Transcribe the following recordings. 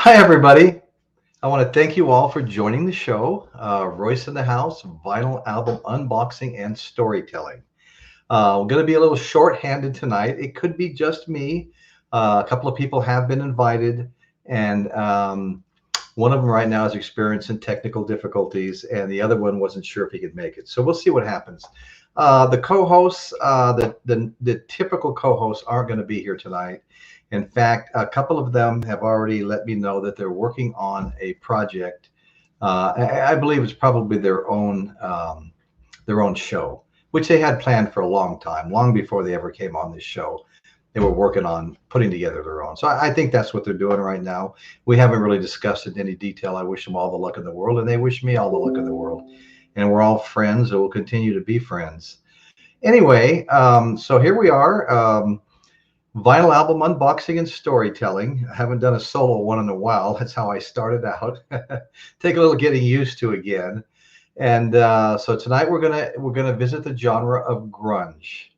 Hi, everybody. I want to thank you all for joining the show. Royce in the house, vinyl album unboxing and storytelling. We're going to be a little short-handed tonight. It could be just me. A couple of people have been invited, and one of them right now is experiencing technical difficulties, and the other one wasn't sure if he could make it. So we'll see what happens. The co-hosts, the typical co-hosts aren't going to be here tonight. In fact, a couple of them have already let me know that they're working on a project. I believe it's probably their own show, which they had planned for a long time, long before they ever came on this show. They were working on putting together their own. So I think that's what they're doing right now. We haven't really discussed it in any detail. I wish them all the luck in the world, and they wish me all the luck in the world. And we're all friends, and we'll continue to be friends. Anyway, so here we are. Vinyl album unboxing and storytelling. I haven't done a solo one in a while. That's how I started out. Take a little getting used to again. And so tonight we're gonna visit the genre of grunge,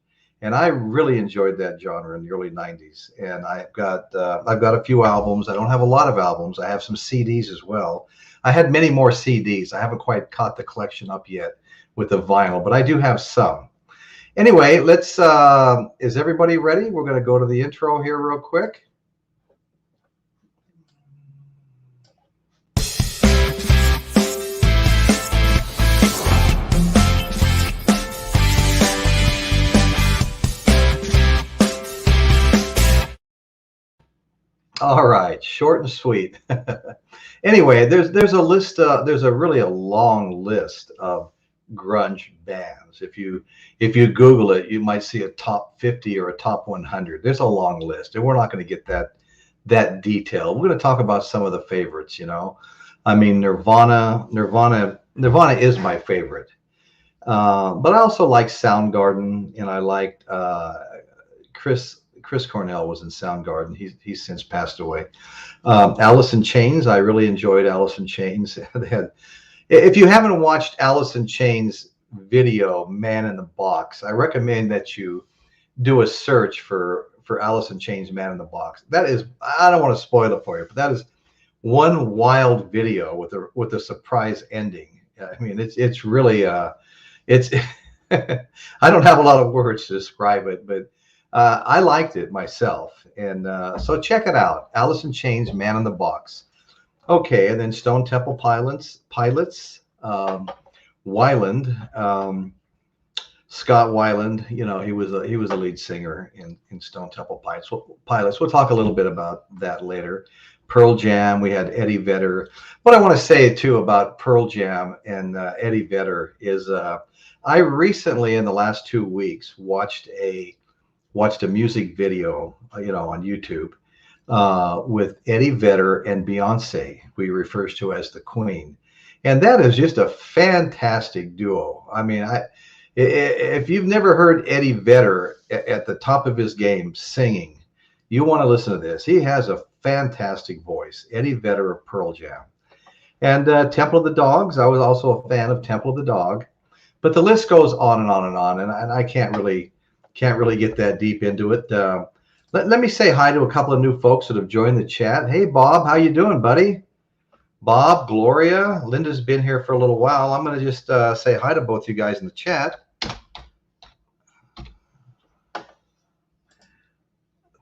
and I really enjoyed that genre in the early '90s. And I've got a few albums. I don't have a lot of albums. I have some CDs as well. I had many more CDs. I haven't quite caught the collection up yet with the vinyl, but I do have some. Anyway, let's, is everybody ready? We're going to go to the intro here real quick. All right, short and sweet. Anyway, there's a list, there's a really a long list of grunge bands. If you Google it, you might see a top 50 or a top 100. There's a long list, and we're not going to get that detailed. We're going to talk about some of the favorites. I mean, Nirvana is my favorite, but I also like Soundgarden, and I liked Chris Cornell was in Soundgarden. He's since passed away. Alice in Chains, I really enjoyed Alice in Chains. They had, if you haven't watched Alice in Chains video, Man in the Box, I recommend that you do a search for Alice in Chains, Man in the Box. That is, I don't want to spoil it for you, but that is one wild video with a surprise ending. I mean, it's really it's I don't have a lot of words to describe it, but I liked it myself, and so check it out. Alice in Chains, Man in the Box. Okay, and then Stone Temple Pilots, Weiland, Scott Weiland. He was a lead singer in Stone Temple Pilots. We'll talk a little bit about that later. Pearl Jam. We had Eddie Vedder. What I want to say too about Pearl Jam and Eddie Vedder is I recently, in the last 2 weeks, watched a music video, on YouTube. With Eddie Vedder and Beyonce, who he refers to as the Queen, and that is just a fantastic duo. I mean, if you've never heard Eddie Vedder at the top of his game singing, you want to listen to this. He has a fantastic voice. Eddie Vedder of Pearl Jam, and Temple of the Dogs. I was also a fan of Temple of the Dog, but the list goes on and on and on, and I can't really get that deep into it. Let me say hi to a couple of new folks that have joined the chat. Hey, Bob, how you doing, buddy? Bob, Gloria, Linda's been here for a little while. I'm going to just say hi to both you guys in the chat.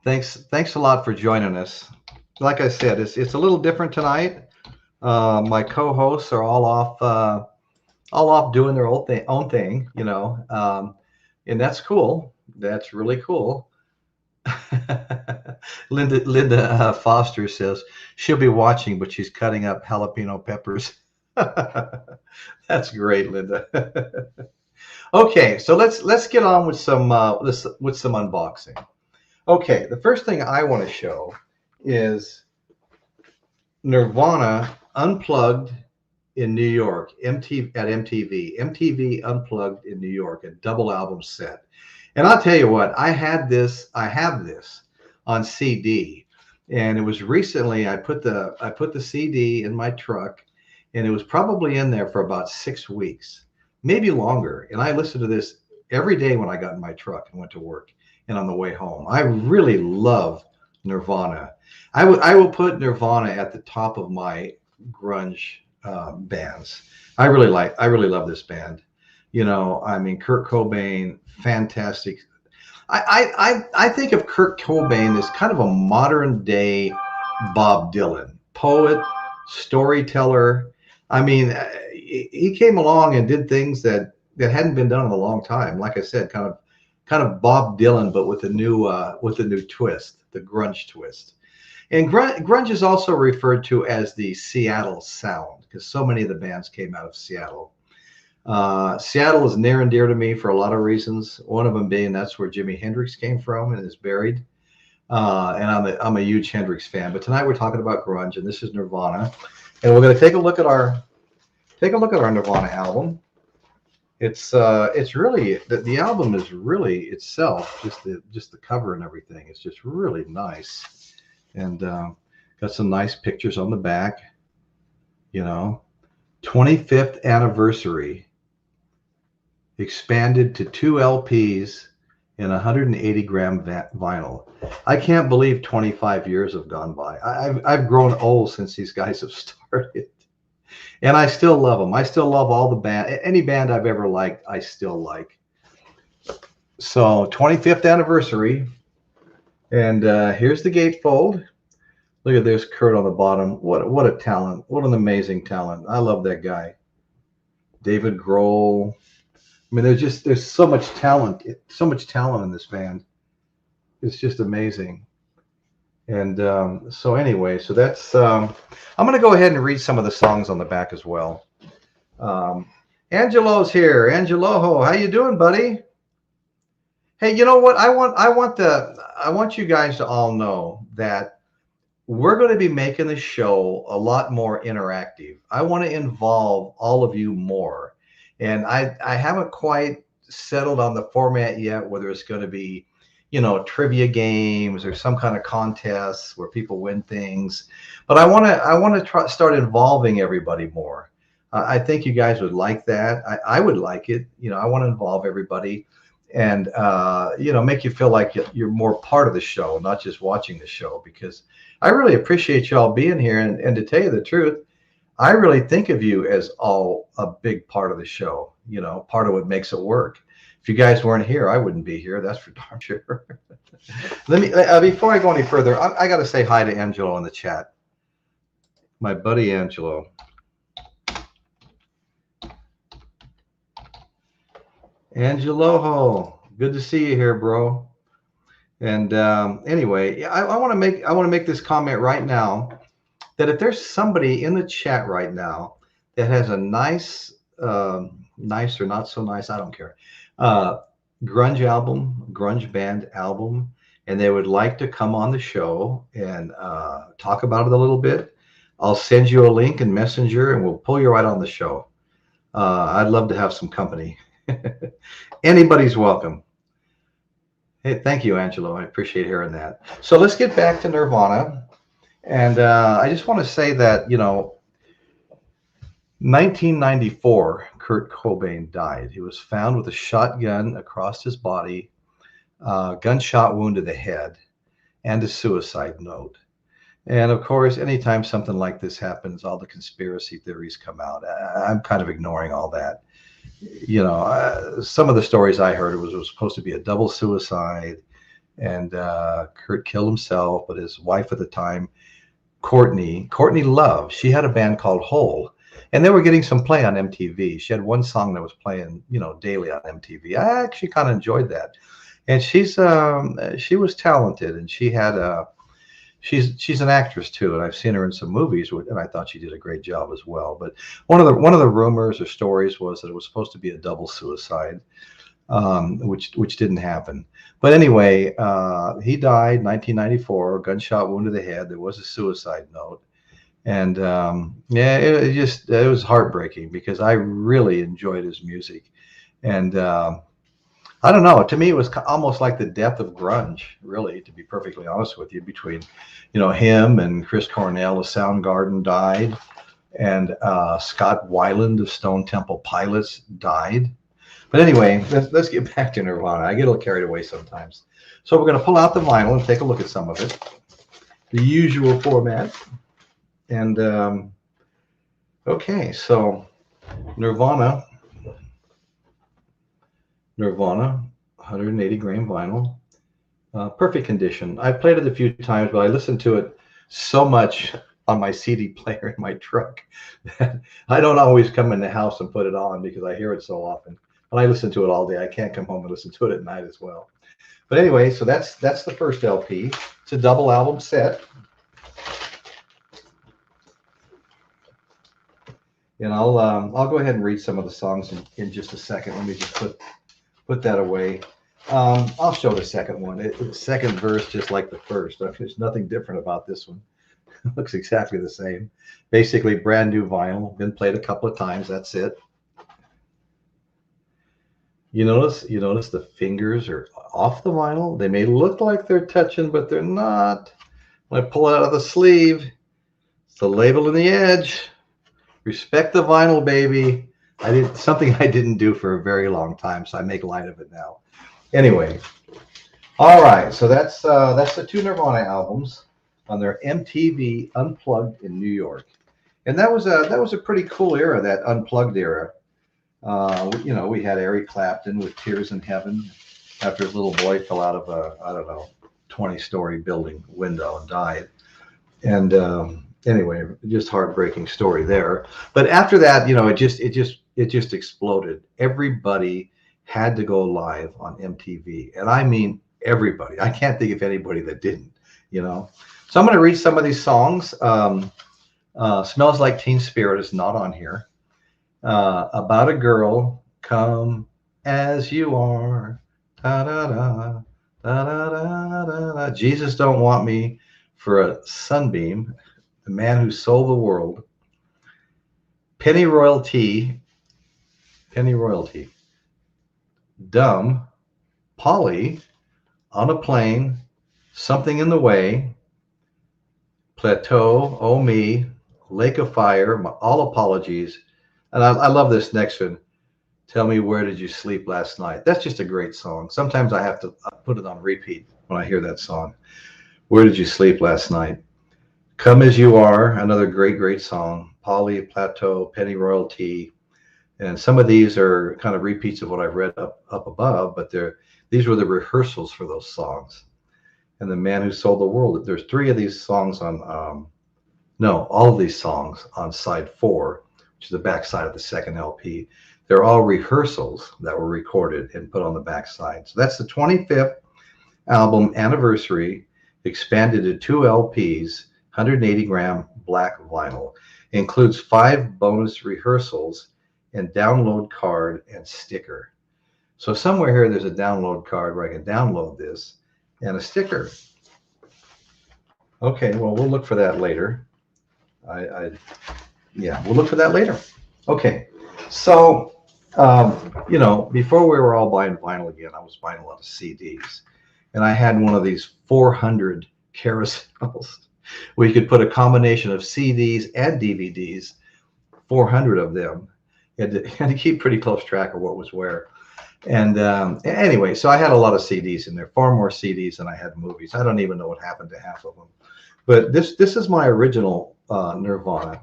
Thanks a lot for joining us. Like I said, it's a little different tonight. My co-hosts are all off doing their own thing, and that's cool. That's really cool. Linda Foster says she'll be watching, but she's cutting up jalapeno peppers. That's great, Linda. Okay, so let's get on with some unboxing. Okay, the first thing I want to show is Nirvana Unplugged in New York, at MTV Unplugged in New York, a double album set. And I'll tell you what, I have this on CD, and it was recently I put the CD in my truck, and it was probably in there for about 6 weeks, maybe longer. And I listened to this every day when I got in my truck and went to work and on the way home. I really love Nirvana. I will put Nirvana at the top of my grunge bands. I really love this band. You know, I mean, Kurt Cobain, fantastic. I think of Kurt Cobain as kind of a modern day Bob Dylan, poet, storyteller. I mean, he came along and did things that hadn't been done in a long time. Like I said, kind of Bob Dylan, but with a new twist, the grunge twist. And grunge is also referred to as the Seattle sound because so many of the bands came out of Seattle. Seattle is near and dear to me for a lot of reasons. One of them being that's where Jimi Hendrix came from and is buried. And I'm a huge Hendrix fan. But tonight we're talking about grunge, and this is Nirvana, and we're going to take a look at our Nirvana album. It's really the album is really itself just the cover and everything. It's just really nice, and got some nice pictures on the back. You know, 25th anniversary, expanded to 2 LPs and 180 gram vinyl. I can't believe 25 years have gone by. I've grown old since these guys have started. And I still love them. I still love all the band. Any band I've ever liked, I still like. So 25th anniversary. And here's the gatefold. Look at this Kurt on the bottom. What a talent. What an amazing talent. I love that guy. David Grohl. I mean, there's so much talent in this band. It's just amazing. And so anyway, so that's I'm going to go ahead and read some of the songs on the back as well. Angelo's here. Angelo, how you doing, buddy? Hey, you know what? I want you guys to all know that we're going to be making the show a lot more interactive. I want to involve all of you more. And I haven't quite settled on the format yet, whether it's going to be, you know, trivia games or some kind of contests where people win things. But I want to start involving everybody more. I think you guys would like that. I would like it. You know, I want to involve everybody and, you know, make you feel like you're more part of the show, not just watching the show, because I really appreciate you all being here. And to tell you the truth, I really think of you as all a big part of the show, you know, part of what makes it work. If you guys weren't here, I wouldn't be here. That's for darn sure. Let me, before I go any further, I got to say hi to Angelo in the chat. My buddy Angelo. Angelo, good to see you here, bro. And anyway, I want to make this comment right now that if there's somebody in the chat right now that has a nice or not so nice, I don't care, grunge band album, and they would like to come on the show and talk about it a little bit, I'll send you a link in Messenger and we'll pull you right on the show. I'd love to have some company. Anybody's welcome. Hey, thank you, Angelo. I appreciate hearing that. So let's get back to Nirvana. And I just want to say that, you know, 1994, Kurt Cobain died. He was found with a shotgun across his body, gunshot wound to the head, and a suicide note. And of course, anytime something like this happens, all the conspiracy theories come out. I'm kind of ignoring all that. You know, some of the stories I heard, it was supposed to be a double suicide, and Kurt killed himself, but his wife at the time, Courtney Love, she had a band called Hole, and they were getting some play on MTV. She had one song that was playing, you know, daily on MTV. I actually kind of enjoyed that. And she was talented, and she had she's an actress too, and I've seen her in some movies, and I thought she did a great job as well. But one of the rumors or stories was that it was supposed to be a double suicide, which didn't happen. But anyway, he died 1994, gunshot wound to the head. There was a suicide note, and yeah, it was heartbreaking because I really enjoyed his music, and I don't know. To me, it was almost like the death of grunge, really, to be perfectly honest with you. Between, you know, him and Chris Cornell of Soundgarden died, and Scott Weiland of Stone Temple Pilots died. But anyway, let's get back to Nirvana. I get a little carried away sometimes. So we're going to pull out the vinyl and take a look at some of it. the usual format. And okay, so Nirvana, 180 grain vinyl, perfect condition. I played it a few times, but I listened to it so much on my CD player in my truck that I don't always come in the house and put it on because I hear it so often. And I listen to it all day. I can't come home and listen to it at night as well. But anyway, so that's the first LP. It's a double album set. And I'll go ahead and read some of the songs in just a second. Let me just put that away. I'll show the second one. The second verse, just like the first. There's nothing different about this one. It looks exactly the same. Basically, brand new vinyl. Been played a couple of times. That's it. You notice the fingers are off the vinyl. They may look like they're touching, but they're not. When I pull it out of the sleeve, it's the label in the edge. Respect the vinyl, baby. I did something I didn't do for a very long time, so I make light of it now. Anyway, all right. So that's the two Nirvana albums on their MTV Unplugged in New York, and that was a pretty cool era, that Unplugged era. We had Eric Clapton with Tears in Heaven after his little boy fell out of a, I don't know, 20-story building window and died. And anyway, just heartbreaking story there. But after that, it just exploded. Everybody had to go live on MTV, and I mean everybody. I can't think of anybody that didn't. So I'm going to read some of these songs. Smells Like Teen Spirit is not on here. About a Girl, Come As You Are, da, da, da, da, da, da, da, da. Jesus Don't Want Me for a Sunbeam, The Man Who Sold the World, Penny Royalty, Dumb, Polly, On a Plane, Something in the Way, Plateau, Oh Me, Lake of Fire, All Apologies. And I love this next one. Tell Me Where Did You Sleep Last Night? That's just a great song. Sometimes I have to put it on repeat when I hear that song. Where Did You Sleep Last Night? Come As You Are, another great song. Polly, Plateau, Penny Royalty. And some of these are kind of repeats of what I've read up above, but these were the rehearsals for those songs. And The Man Who Sold the World. There's three of these songs on, all of these songs on side 4, which is the back side of the second LP. They're all rehearsals that were recorded and put on the back side. So that's the 25th album anniversary, expanded to 2 LPs, 180 gram black vinyl. Includes 5 bonus rehearsals and download card and sticker. So somewhere here there's a download card where I can download this and a sticker. Okay, well, we'll look for that later. We'll look for that later. Okay, so before we were all buying vinyl again, I was buying a lot of CDs, and I had one of these 400 carousels where you could put a combination of CDs and DVDs, 400 of them, and to keep pretty close track of what was where. And anyway, so I had a lot of CDs in there, far more CDs than I had movies. I don't even know what happened to half of them. But this is my original Nirvana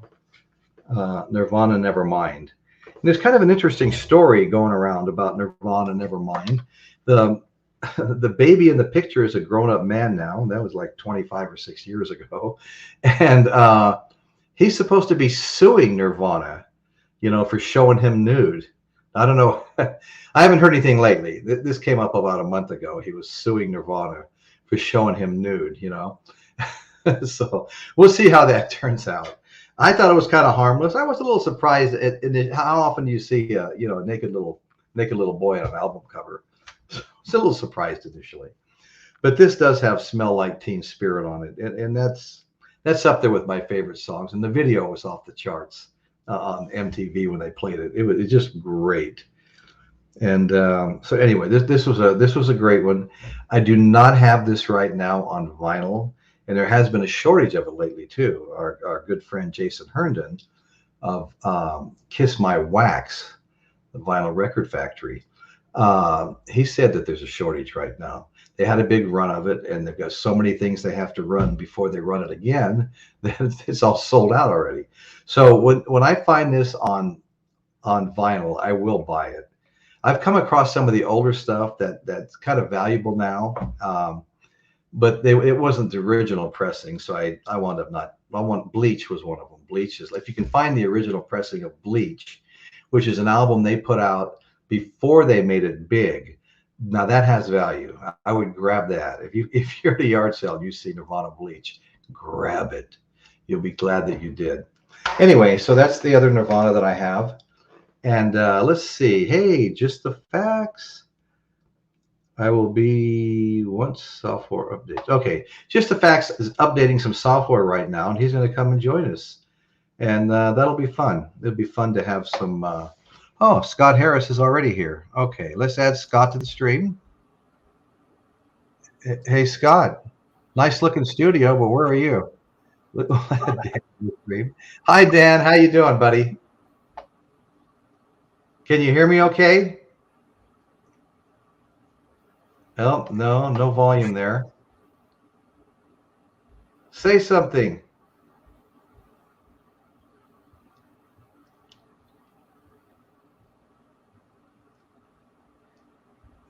Nevermind. And there's kind of an interesting story going around about Nirvana Nevermind. The baby in the picture is a grown-up man now. That was like 25 or 6 years ago. And he's supposed to be suing Nirvana, for showing him nude. I don't know. I haven't heard anything lately. This came up about a month ago. He was suing Nirvana for showing him nude, So we'll see how that turns out. I thought it was kind of harmless. I was a little surprised at how often you see a naked little boy on an album cover. I was a little surprised initially, but this does have "Smell Like Teen Spirit" on it, and that's up there with my favorite songs. And the video was off the charts on MTV when they played it. It was just great. And so anyway, this was a great one. I do not have this right now on vinyl. And there has been a shortage of it lately, too. Our good friend Jason Herndon of Kiss My Wax, the vinyl record factory, he said that there's a shortage right now. they had a big run of it, and they've got so many things they have to run before they run it again that it's all sold out already. So when I find this on vinyl, I will buy it. I've come across some of the older stuff that's kind of valuable now, but it wasn't the original pressing, so I wound up not. Bleach was one of them. Bleach is, if you can find the original pressing of Bleach, which is an album they put out before they made it big. Now that has value. I would grab that. If you're at a yard sale and you see Nirvana Bleach, grab it. You'll be glad that you did. Anyway, so that's the other Nirvana that I have. And let's see. Hey, just the facts. I will be once software updates. Okay, just the facts is updating some software right now, and he's going to come and join us, and that'll be fun. It'll be fun to have some. Oh, Scott Harris is already here. Okay, let's add Scott to the stream. Hey, Scott, nice looking studio, but where are you? Hi, Dan. How you doing, buddy? Can you hear me okay? Oh, no volume there. Say something.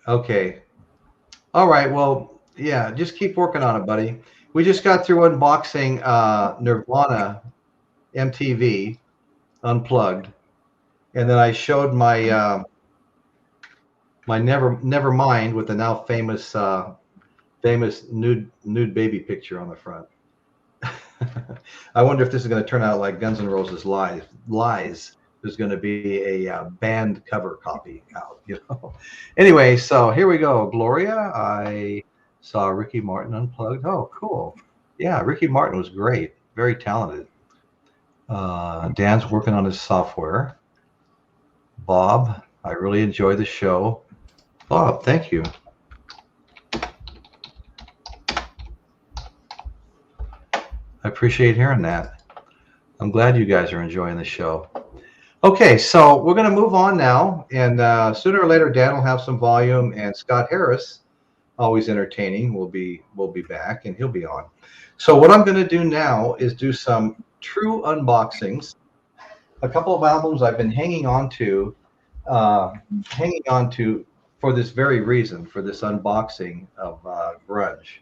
Okay. All right. Well, yeah, just keep working on it, buddy. We just got through unboxing Nirvana MTV Unplugged, and then I showed my my Nevermind with the now famous nude baby picture on the front. I wonder if this is going to turn out like Guns N' Roses Lies. There's going to be a band cover copy out, you know. Anyway, so here we go. Gloria, I saw Ricky Martin Unplugged. Oh, cool. Yeah, Ricky Martin was great. Very talented. Dan's working on his software. Bob, I really enjoy the show. Bob, thank you. I appreciate hearing that. I'm glad you guys are enjoying the show. Okay, so we're going to move on now, and sooner or later, Dan will have some volume, and Scott Harris, always entertaining, will be back, and he'll be on. So what I'm going to do now is do some true unboxings. A couple of albums I've been hanging on to for this very reason, for this unboxing of grunge,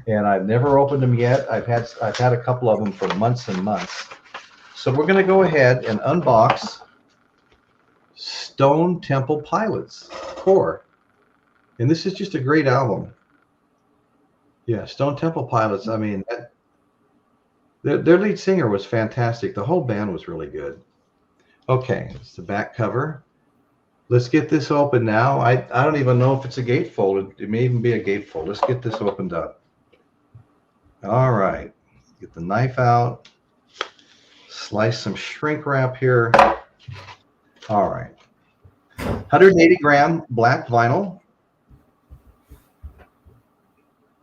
and I've never opened them yet. I've had a couple of them for months and months. So we're going to go ahead and unbox Stone Temple Pilots 4. And this is just a great album. Yeah, Stone Temple Pilots, I mean, their lead singer was fantastic. The whole band was really good. Okay, it's the back cover. Let's get this open now. I don't even know if it's a gatefold. It may even be a gatefold. Let's get this opened up. All right, get the knife out. Slice some shrink wrap here. All right. 180 gram black vinyl.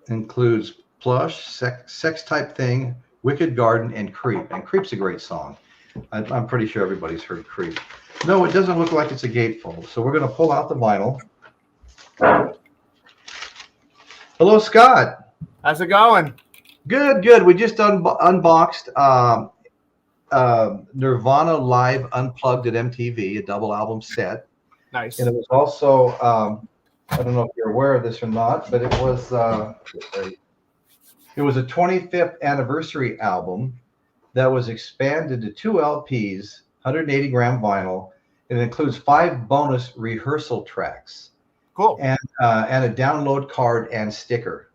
Includes Plush, Sex Type Thing, Wicked Garden, and Creep. And Creep's a great song. I'm pretty sure everybody's heard Creep. No, it doesn't look like it's a gatefold. So we're going to pull out the vinyl. Hello, Scott. How's it going? Good, good. We just unboxed Nirvana Live Unplugged at MTV, a double album set. Nice. And it was also, I don't know if you're aware of this or not, but it was a 25th anniversary album that was expanded to 2 LPs, 180 gram vinyl. And it includes 5 bonus rehearsal tracks. Cool. And a download card and sticker.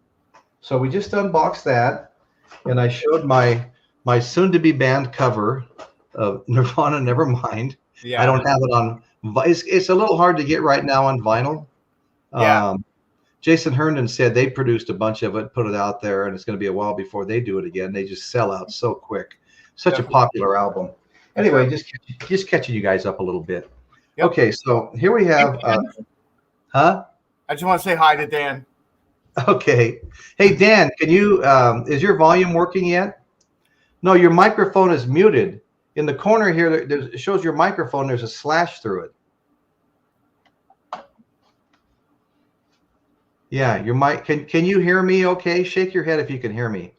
So we just unboxed that, and I showed my soon-to-be band cover of Nirvana Nevermind. Yeah. I don't have it on. It's a little hard to get right now on vinyl. Yeah. Jason Herndon said they produced a bunch of it, put it out there, and it's going to be a while before they do it again. They just sell out so quick. Such a popular album. Anyway, just catching you guys up a little bit. Yep. Okay, so here we have. Huh? I just want to say hi to Dan. Okay. Hey, Dan, can you? Is your volume working yet? No, your microphone is muted. In the corner here, it shows your microphone. There's a slash through it. Yeah, your mic. Can you hear me? Okay, shake your head if you can hear me.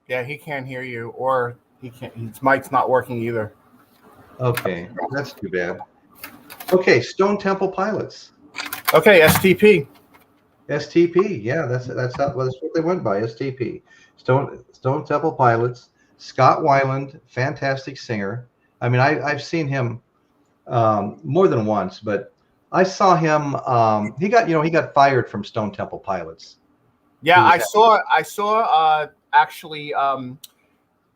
Yeah, he can't hear you, or he can't. His mic's not working either. Okay, that's too bad. Okay, Stone Temple Pilots. Okay, STP. STP. Yeah, that's what they went by. STP. Stone Temple Pilots. Scott Weiland, fantastic singer. I mean, I've seen him more than once, but I saw him. He got fired from Stone Temple Pilots. Yeah, I saw. Actually,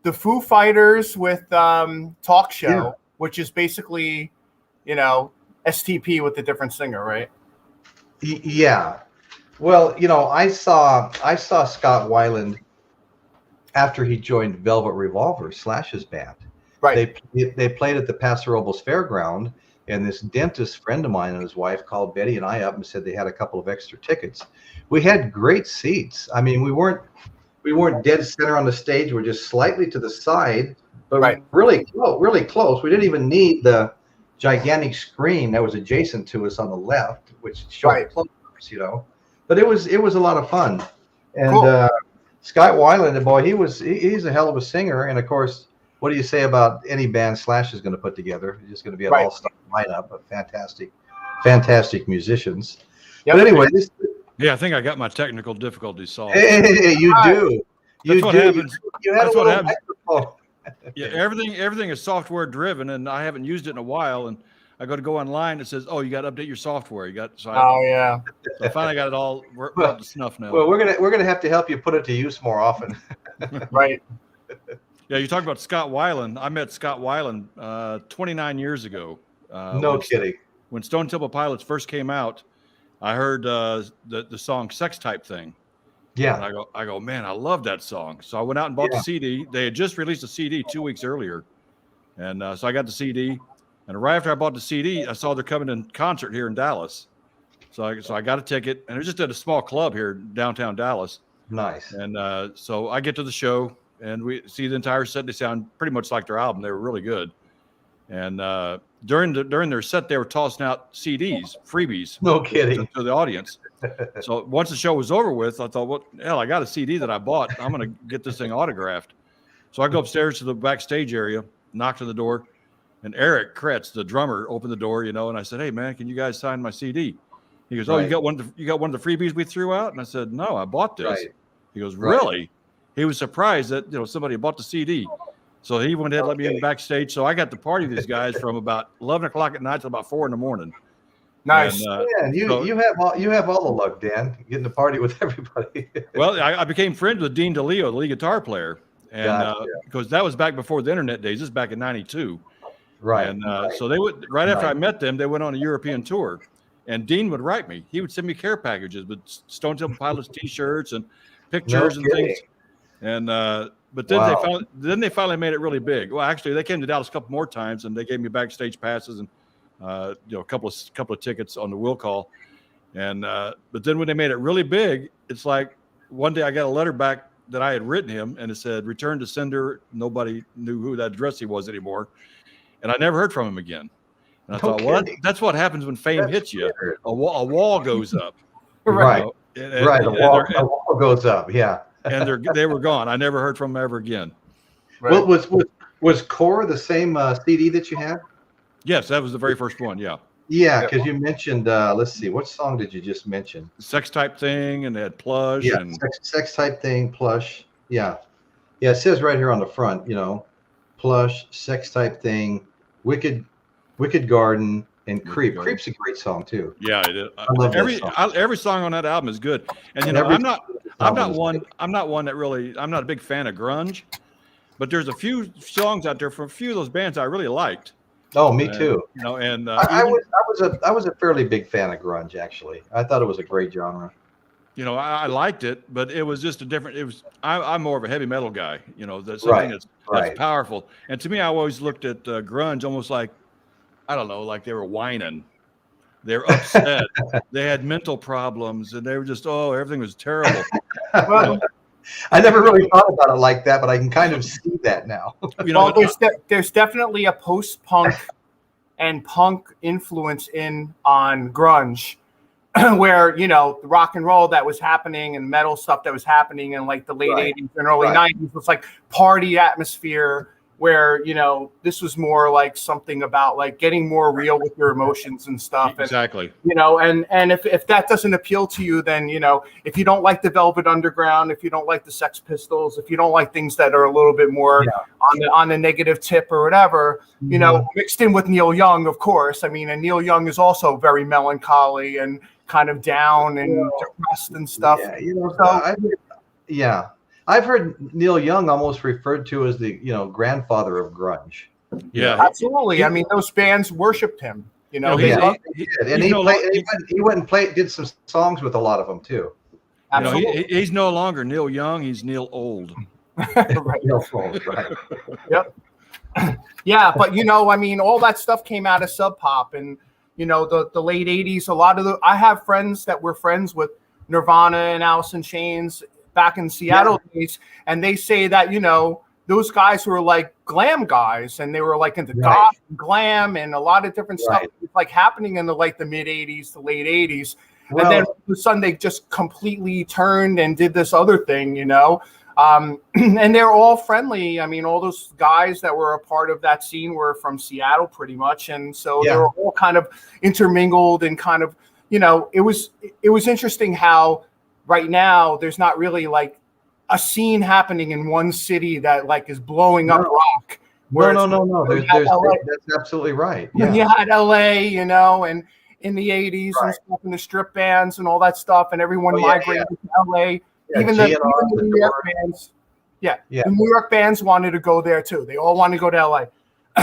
the Foo Fighters with Talk Show, which is basically, STP with a different singer, right? Yeah. Well, I saw Scott Weiland after he joined Velvet Revolver, Slash's band. Right. They played at the Paso Robles Fairground, and this dentist friend of mine and his wife called Betty and I up and said they had a couple of extra tickets. We had great seats. I mean, we weren't dead center on the stage. We're just slightly to the side, but really close. We didn't even need the gigantic screen that was adjacent to us on the left, which showed close, But it was a lot of fun. And cool. Scott Weiland, boy, he's a hell of a singer. And of course, what do you say about any band Slash is going to put together? It's just going to be an all-star lineup of fantastic musicians. Yep. But anyway, yeah, I think I got my technical difficulties solved. Hey, you do. That's what happens. You had a little microphone. Yeah, everything is software driven, and I haven't used it in a while. And I go online. It says, "Oh, you got to update your software." So I finally got it all up to snuff now. Well, we're gonna have to help you put it to use more often. Right. Yeah, you talk about Scott Weiland. I met Scott Weiland 29 years ago. No kidding. When Stone Temple Pilots first came out, I heard the song "Sex Type Thing." Yeah. And I go, man, I love that song. So I went out and bought the CD. They had just released a CD 2 weeks earlier, and so I got the CD. And right after I bought the CD, I saw they're coming in concert here in Dallas. So I got a ticket, and it was just at a small club here downtown Dallas. Nice. And so I get to the show, and we see the entire set. They sound pretty much like their album. They were really good. And during their set, they were tossing out CDs, freebies. No kidding. To the audience. So once the show was over with, I thought, well, hell, I got a CD that I bought. I'm going to get this thing autographed. So I go upstairs to the backstage area, knocked on the door, and Eric Kretz, the drummer, opened the door, and I said, hey, man, can you guys sign my CD? He goes, oh, you got one of the freebies we threw out? And I said, no, I bought this. Right. He goes, really? He was surprised that, somebody bought the CD. So he went ahead and let me in backstage. So I got to party with these guys from about 11 o'clock at night till about 4 a.m. Nice. And, you have all the luck, Dan, getting to party with everybody. Well, I became friends with Dean DeLeo, the lead guitar player, and because that was back before the internet days. This is back in '92. Right. And so they would after I met them, they went on a European tour, and Dean would write me. He would send me care packages with Stone Temple Pilots T-shirts and pictures and things. And but then they finally made it really big. Well, actually, they came to Dallas a couple more times, and they gave me backstage passes and a couple of tickets on the will call. And but then when they made it really big, it's like one day I got a letter back that I had written him, and it said "Return to sender." Nobody knew who that address he was anymore, and I never heard from him again. And I thought, well, that's what happens when fame hits you. A wall goes up. Right. A wall goes up. Yeah. And they were gone. I never heard from them ever again. Right. Well, was Core the same CD that you had? Yes, that was the very first one. Yeah. Yeah, because you mentioned. Let's see, what song did you just mention? Sex Type Thing, and they had Plush. Yeah, and sex Type Thing, Plush. Yeah. It says right here on the front. Plush, Sex Type Thing, Wicked Garden, and Creep. Creep's a great song too. Yeah, it is. I love every song on that album is good. And I'm not one that really. I'm not a big fan of grunge, but there's a few songs out there from a few of those bands I really liked. Oh, me too. I was a fairly big fan of grunge, actually. I thought it was a great genre. I liked it, but it was just a different. It was. I'm more of a heavy metal guy. That's something that's powerful. And to me, I always looked at grunge almost like, I don't know, like they were whining. They were upset. They had mental problems, and they were just, everything was terrible. I never really thought about it like that, but I can kind of see that now. There's definitely a post-punk and punk influence on grunge, where, you know, the rock and roll that was happening and metal stuff that was happening in like the late 80s and early 90s was like party atmosphere, where, you know, this was more like something about like getting more real with your emotions and stuff. Exactly. And, you know, and if that doesn't appeal to you, then, you know, if you don't like the Velvet Underground, if you don't like the Sex Pistols, if you don't like things that are a little bit more on the negative tip or whatever, you know, mixed in with Neil Young, of course. I mean, and Neil Young is also very melancholy and kind of down and depressed and stuff. Yeah, you know, I've heard Neil Young almost referred to as the, you know, grandfather of grunge. Yeah, absolutely. I mean, those bands worshipped him. You know, he went and did some songs with a lot of them too. You know, he's no longer Neil Young. He's Neil Old. Neil Old, right? Yep. Yeah, but you know, I mean, all that stuff came out of Sub Pop, and you know, the late '80s. A lot of I have friends that were friends with Nirvana and Alice in Chains back in Seattle days, and they say that, you know, those guys were like glam guys, and they were like into goth and glam and a lot of different stuff like happening in the like the mid 80s to late 80s. And then all of a sudden they just completely turned and did this other thing, you know. And they're all friendly. I mean, all those guys that were a part of that scene were from Seattle pretty much, and so they were all kind of intermingled and kind of, you know, it was interesting how right now there's not really like a scene happening in one city that like is blowing up rock. No. That's absolutely right. Yeah. You had LA, you know, and in the 80s and stuff, and the strip bands and all that stuff, and everyone migrated to LA. Even the New York bands, the New York bands wanted to go there too. They all wanted to go to LA.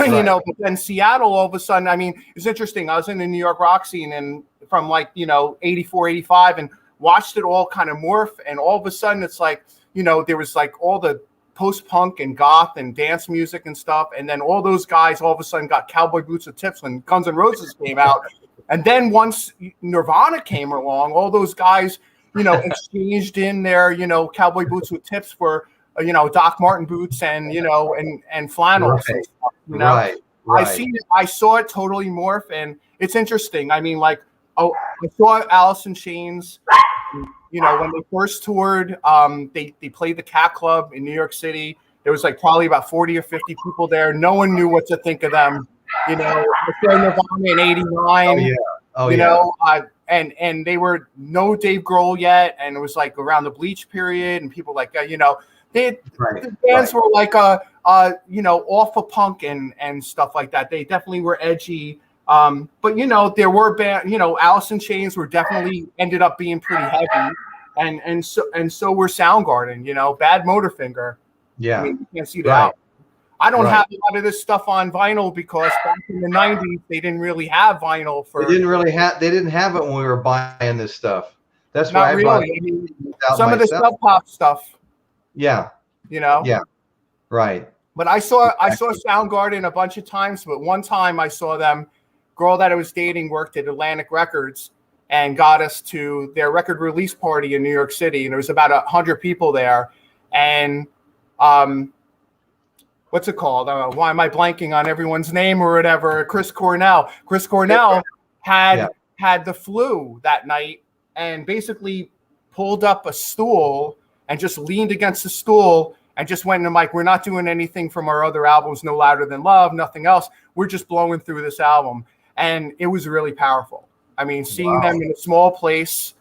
You know, but then Seattle, all of a sudden, I mean, it's interesting. I was in the New York rock scene and from like, you know, 84, 85, and watched it all kind of morph. And all of a sudden it's like, you know, there was like all the post-punk and goth and dance music and stuff. And then all those guys all of a sudden got cowboy boots with tips when Guns N' Roses came out. And then once Nirvana came along, all those guys, you know, exchanged in their, you know, cowboy boots with tips for, you know, Doc Marten boots and, you know, and flannels and stuff, you know. I saw it totally morph, and it's interesting. I mean, like, I saw Alice in Chains, you know, when they first toured. They played the Cat Club in New York City. There was like probably about 40 or 50 people there. No one knew what to think of them. You know, before Nirvana in '89. You know, and they were no Dave Grohl yet, and it was like around the Bleach period, and people like, you know, the bands were like you know, off of punk and stuff like that. They definitely were edgy. But you know, there were you know, Alice in Chains were definitely ended up being pretty heavy, and so were Soundgarden. You know, Bad Motorfinger. Yeah, I mean, you can't see that. I don't have a lot of this stuff on vinyl because back in the '90s they didn't really have vinyl for. They didn't have it when we were buying this stuff. That's why I bought it. I mean, some of the Sub Pop stuff. Yeah. You know. Yeah. Right. But I saw Soundgarden a bunch of times, but one time I saw them. Girl that I was dating worked at Atlantic Records and got us to their record release party in New York City, and there was about 100 people there. And what's it called? Why am I blanking on everyone's name or whatever? Chris Cornell. Chris Cornell had the flu that night and basically pulled up a stool and just leaned against the stool and just went and like, we're not doing anything from our other albums, No Louder Than Love, nothing else. We're just blowing through this album. And it was really powerful. I mean, seeing them in a small place,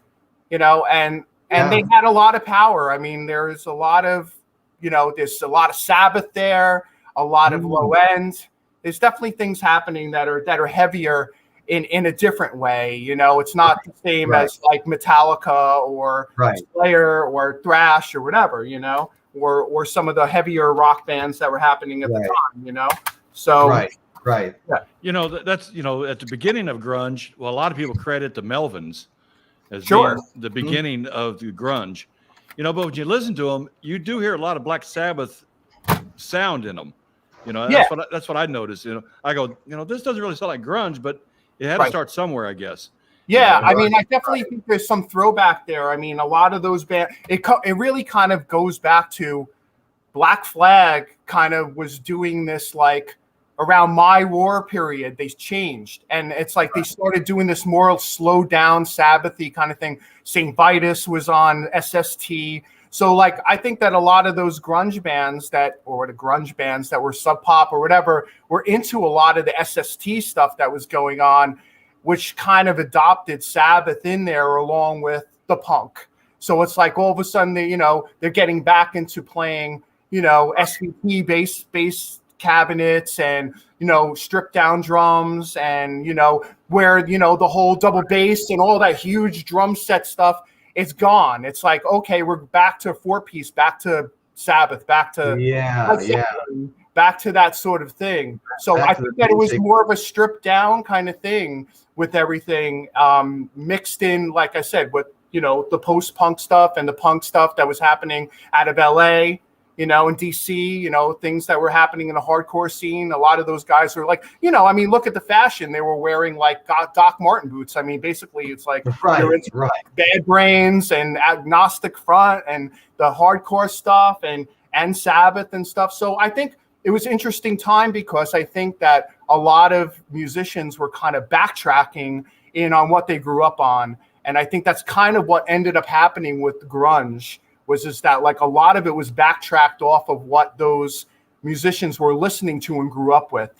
you know, and they had a lot of power. I mean, there's a lot of, you know, there's a lot of Sabbath there, a lot of Low End. There's definitely things happening that are heavier in a different way. You know, it's not the same as like Metallica or Slayer or thrash or whatever, you know, or some of the heavier rock bands that were happening at the time, you know. So Right. Yeah. You know, that's, you know, at the beginning of grunge, well, a lot of people credit the Melvins as being the beginning of the grunge. You know, but when you listen to them, you do hear a lot of Black Sabbath sound in them. You know, that's what I noticed. You know, I go, you know, this doesn't really sound like grunge, but it had to start somewhere, I guess. Yeah, I mean, I definitely think there's some throwback there. I mean, a lot of those bands, it really kind of goes back to Black Flag kind of was doing this like around my war period, they changed. And it's like they started doing this more slowed down, Sabbathy kind of thing. St. Vitus was on SST. So like, I think that a lot of those grunge bands or the grunge bands that were Sub Pop or whatever, were into a lot of the SST stuff that was going on, which kind of adopted Sabbath in there along with the punk. So it's like all of a sudden they're getting back into playing, SVP bass cabinets and stripped down drums and where the whole double bass and all that huge drum set stuff, it's gone. It's like, okay, we're back to 4-piece, back to Sabbath, back to back to that sort of thing. So I think that it was more of a stripped down kind of thing with everything mixed in, like I said, with the post-punk stuff and the punk stuff that was happening out of LA, in DC, things that were happening in the hardcore scene. A lot of those guys were like, look at the fashion. They were wearing like Doc Martin boots. I mean, basically it's like Bad Brains and Agnostic Front and the hardcore stuff and Sabbath and stuff. So I think it was an interesting time because I think that a lot of musicians were kind of backtracking in on what they grew up on. And I think that's kind of what ended up happening with grunge, was just that like a lot of it was backtracked off of what those musicians were listening to and grew up with,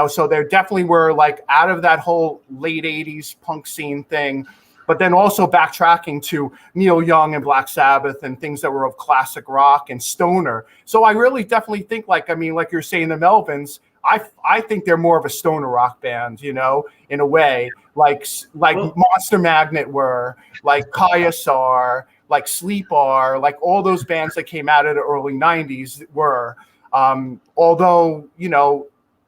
so there definitely were like out of that whole late 80s punk scene thing, but then also backtracking to Neil Young and Black Sabbath and things that were of classic rock and stoner. So I really definitely think like you're saying, the Melvins, I think they're more of a stoner rock band, in a way, like Monster Magnet were, like Kayasar, like Sleepar, like all those bands that came out of the early 90s were. Although,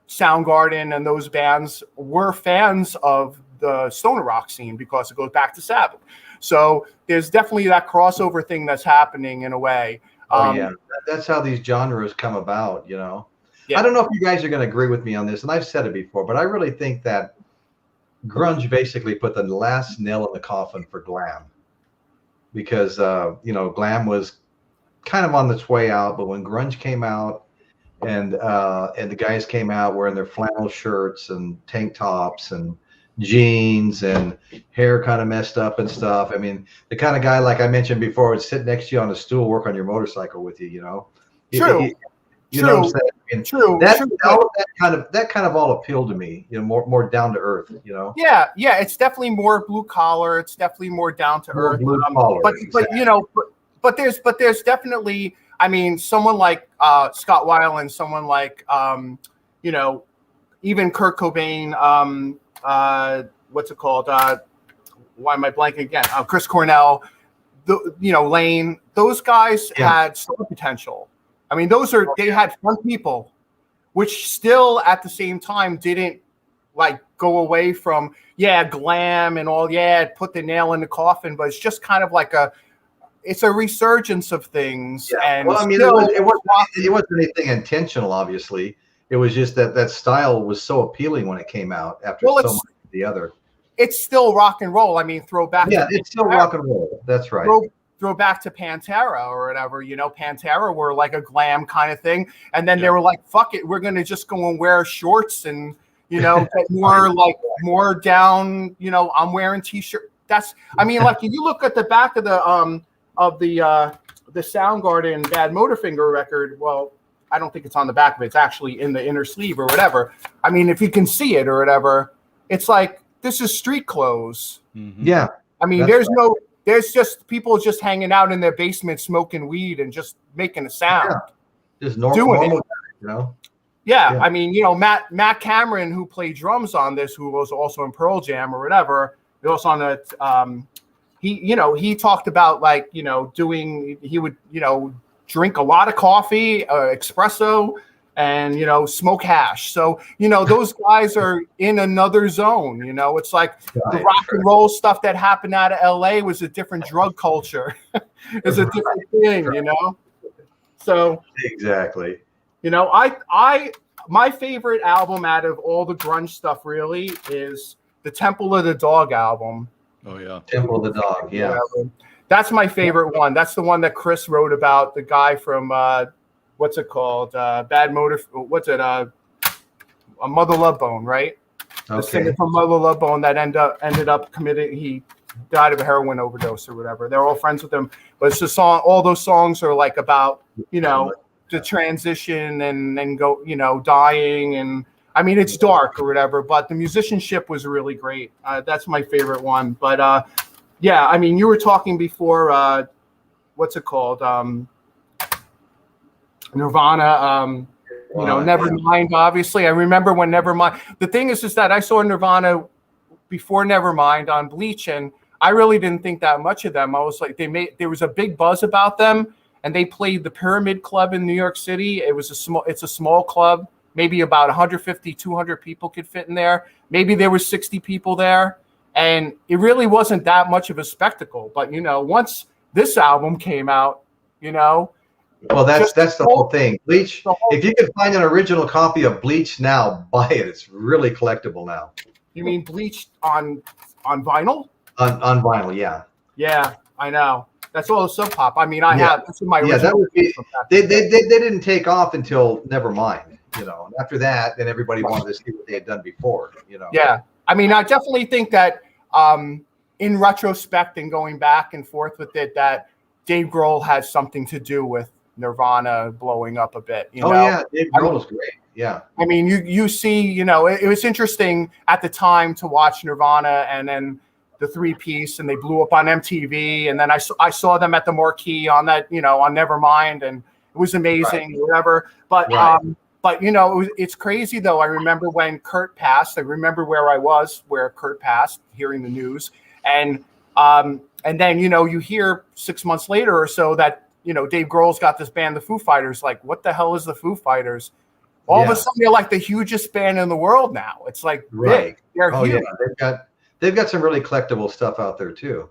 Soundgarden and those bands were fans of the stoner rock scene because it goes back to Sabbath. So there's definitely that crossover thing that's happening in a way. That's how these genres come about, Yeah. I don't know if you guys are going to agree with me on this, and I've said it before, but I really think that grunge basically put the last nail in the coffin for glam. Because glam was kind of on its way out, but when grunge came out and the guys came out wearing their flannel shirts and tank tops and jeans and hair kind of messed up and stuff. I mean, the kind of guy, like I mentioned before, would sit next to you on a stool, work on your motorcycle with you. True. You know what I'm saying? I mean, True. That kind of all appealed to me. More down to earth. Yeah. It's definitely more blue collar. It's definitely more down to earth. But there's definitely. I mean, someone like Scott Weiland, someone like even Kurt Cobain. What's it called? Why am I blanking again? Chris Cornell. Lane. Those guys had star potential. I mean, they had fun people, which still at the same time didn't like go away from, glam and all, put the nail in the coffin, but it's just kind of like it's a resurgence of things. Yeah. And well, I mean, it wasn't anything intentional, obviously. It was just that style was so appealing when it came out after so much of the other. It's still rock and roll. I mean, it's still rock and roll. That's right. Throw back to Pantera or whatever, Pantera were like a glam kind of thing. And then they were like, fuck it, we're going to just go and wear shorts and, get more down, I'm wearing t-shirt. That's, I mean, like if you look at the back of the Soundgarden Bad Motorfinger record, well, I don't think it's on the back of it. It's actually in the inner sleeve or whatever. I mean, if you can see it or whatever, it's like, this is street clothes. Mm-hmm. Yeah. I mean, there's just people just hanging out in their basement smoking weed and just making a sound. Yeah. Just normal, Yeah, I mean, Matt Cameron, who played drums on this, who was also in Pearl Jam or whatever, he was on he talked about like, he would, drink a lot of coffee, espresso, and, smoke hash. So, those guys are in another zone, it's like the rock and roll stuff that happened out of LA was a different drug culture. It's a different thing, So exactly. My favorite album out of all the grunge stuff really is the Temple of the Dog album. Oh yeah. Temple of the Dog. Yeah. That's my favorite one. That's the one that Chris wrote about, the guy from, what's it called? Bad Motor. What's it? Mother Love Bone, right? The singer from Mother Love Bone that ended up committed. He died of a heroin overdose or whatever. They're all friends with him, but it's a song. All those songs are like about the transition and go dying, and I mean it's dark or whatever. But the musicianship was really great. That's my favorite one. But yeah, I mean you were talking before. What's it called? Nirvana. Nevermind. Obviously, I remember when Nevermind. The thing is that I saw Nirvana before Nevermind on Bleach, and I really didn't think that much of them. I was like, there was a big buzz about them, and they played the Pyramid Club in New York City. It's a small club, maybe about 150, 200 people could fit in there. Maybe there were 60 people there, and it really wasn't that much of a spectacle. But once this album came out, Well, that's the whole thing. Bleach. If you can find an original copy of Bleach now, buy it. It's really collectible now. You mean Bleach on vinyl? On vinyl, yeah. Yeah, I know. That's all the Sub Pop. I mean, I have. This is my original. That would be. They didn't take off until Nevermind. And after that, then everybody wanted to see what they had done before. Yeah, I mean, I definitely think that in retrospect and going back and forth with it, that Dave Grohl has something to do with Nirvana blowing up a bit. Dave Grohl was great. Yeah. I mean, you see, it was interesting at the time to watch Nirvana and then the 3-piece, and they blew up on MTV, and then I saw them at the Marquee on that, on Nevermind, and it was amazing, whatever. But it's crazy though. I remember when Kurt passed. I remember where I was where Kurt passed, hearing the news, and then you hear 6 months later or so that Dave Grohl's got this band, the Foo Fighters. Like, what the hell is the Foo Fighters? All of a sudden, they're like the hugest band in the world now. It's like big. They're huge. Yeah. They've got some really collectible stuff out there too.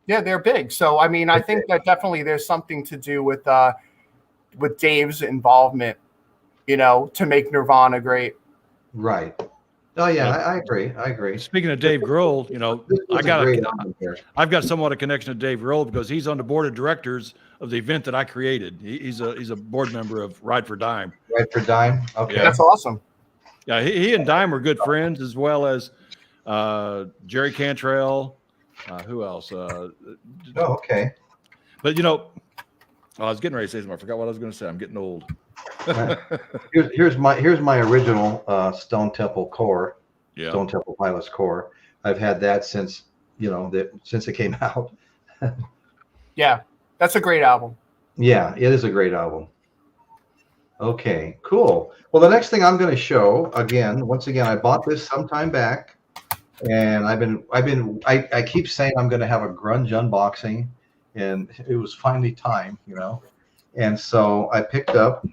Yeah, they're big. So I mean, I think that definitely there's something to do with Dave's involvement, to make Nirvana great. Right. Oh yeah, I agree. Speaking of Dave Grohl, I've got somewhat a connection to Dave Grohl because he's on the board of directors of the event that I created. He's a board member of Ride for Dime. Ride for Dime. Okay, that's awesome. Yeah, he and Dime were good friends, as well as Jerry Cantrell. Who else? Okay. But I was getting ready to say something. I forgot what I was going to say. I'm getting old. Here's my original Stone Temple core. Yeah. Stone Temple Pilots core. I've had that since since it came out. Yeah, that's a great album. Yeah, it is a great album. Okay, cool. Well, the next thing I'm going to show once again, I bought this some time back, and I keep saying I'm going to have a grunge unboxing, and it was finally time, and so I picked up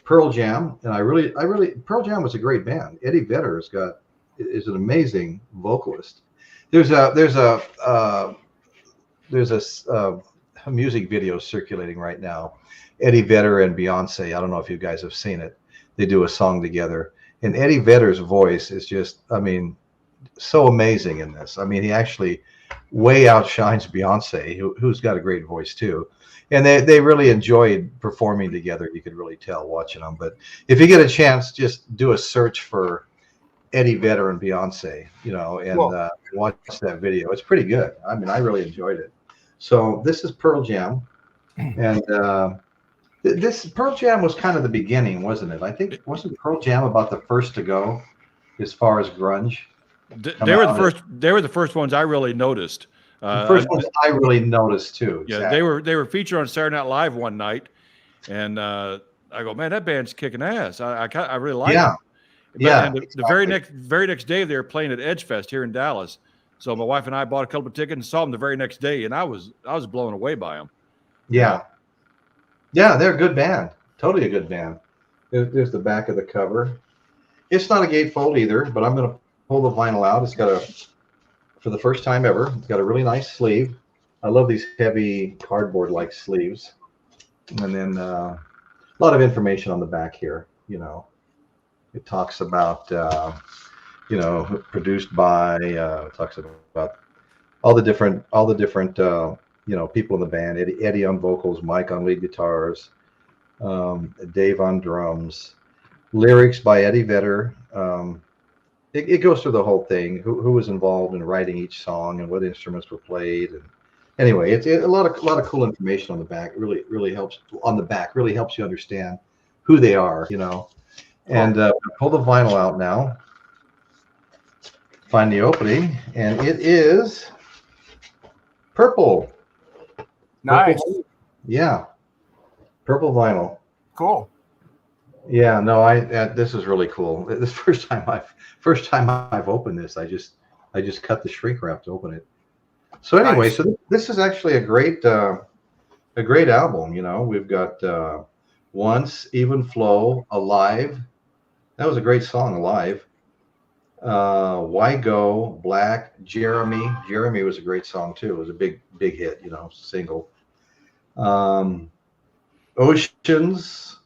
Pearl Jam, and I really Pearl Jam was a great band. Eddie Vedder is an amazing vocalist. There's a music video circulating right now. Eddie Vedder and Beyonce. I don't know if you guys have seen it. They do a song together, and Eddie Vedder's voice is just, so amazing in this. He actually way outshines Beyonce, who's got a great voice too. And they really enjoyed performing together. You could really tell watching them. But if you get a chance, just do a search for Eddie Vedder and Beyonce, and watch that video. It's pretty good. I really enjoyed it. So this is Pearl Jam, and this Pearl Jam was kind of the beginning, wasn't it? I think wasn't Pearl Jam about the first to go as far as grunge? They were the first. They were the first ones I really noticed. The first ones I really noticed too. Yeah, exactly. they were featured on Saturday Night Live one night, and I go, man, that band's kicking ass. I really like it. Yeah. And the very next day they were playing at Edge Fest here in Dallas. So my wife and I bought a couple of tickets and saw them the very next day, and I was blown away by them. Yeah. Yeah, they're a good band. Totally a good band. There's the back of the cover. It's not a gatefold either, but I'm going to pull the vinyl out. It's got for the first time ever, it's got a really nice sleeve. I love these heavy cardboard-like sleeves. And then a lot of information on the back here, It talks about, produced by, talks about all the different, people in the band. Eddie on vocals, Mike on lead guitars, Dave on drums, lyrics by Eddie Vedder. It goes through the whole thing. Who was involved in writing each song and what instruments were played. And anyway, it's a lot of cool information on the back. Really helps on the back. Really helps you understand who they are. And pull the vinyl out now. Find the opening, and it is purple. Nice. Purple, yeah, purple vinyl. Cool. Yeah, no, this is really cool. This first time I've opened this, I just cut the shrink wrap to open it. So anyway, so this is actually a great album. We've got Once, Even Flow, Alive. That was a great song, Alive. Why Go, Black, Jeremy. Jeremy was a great song too. It was a big hit, single. Oceans,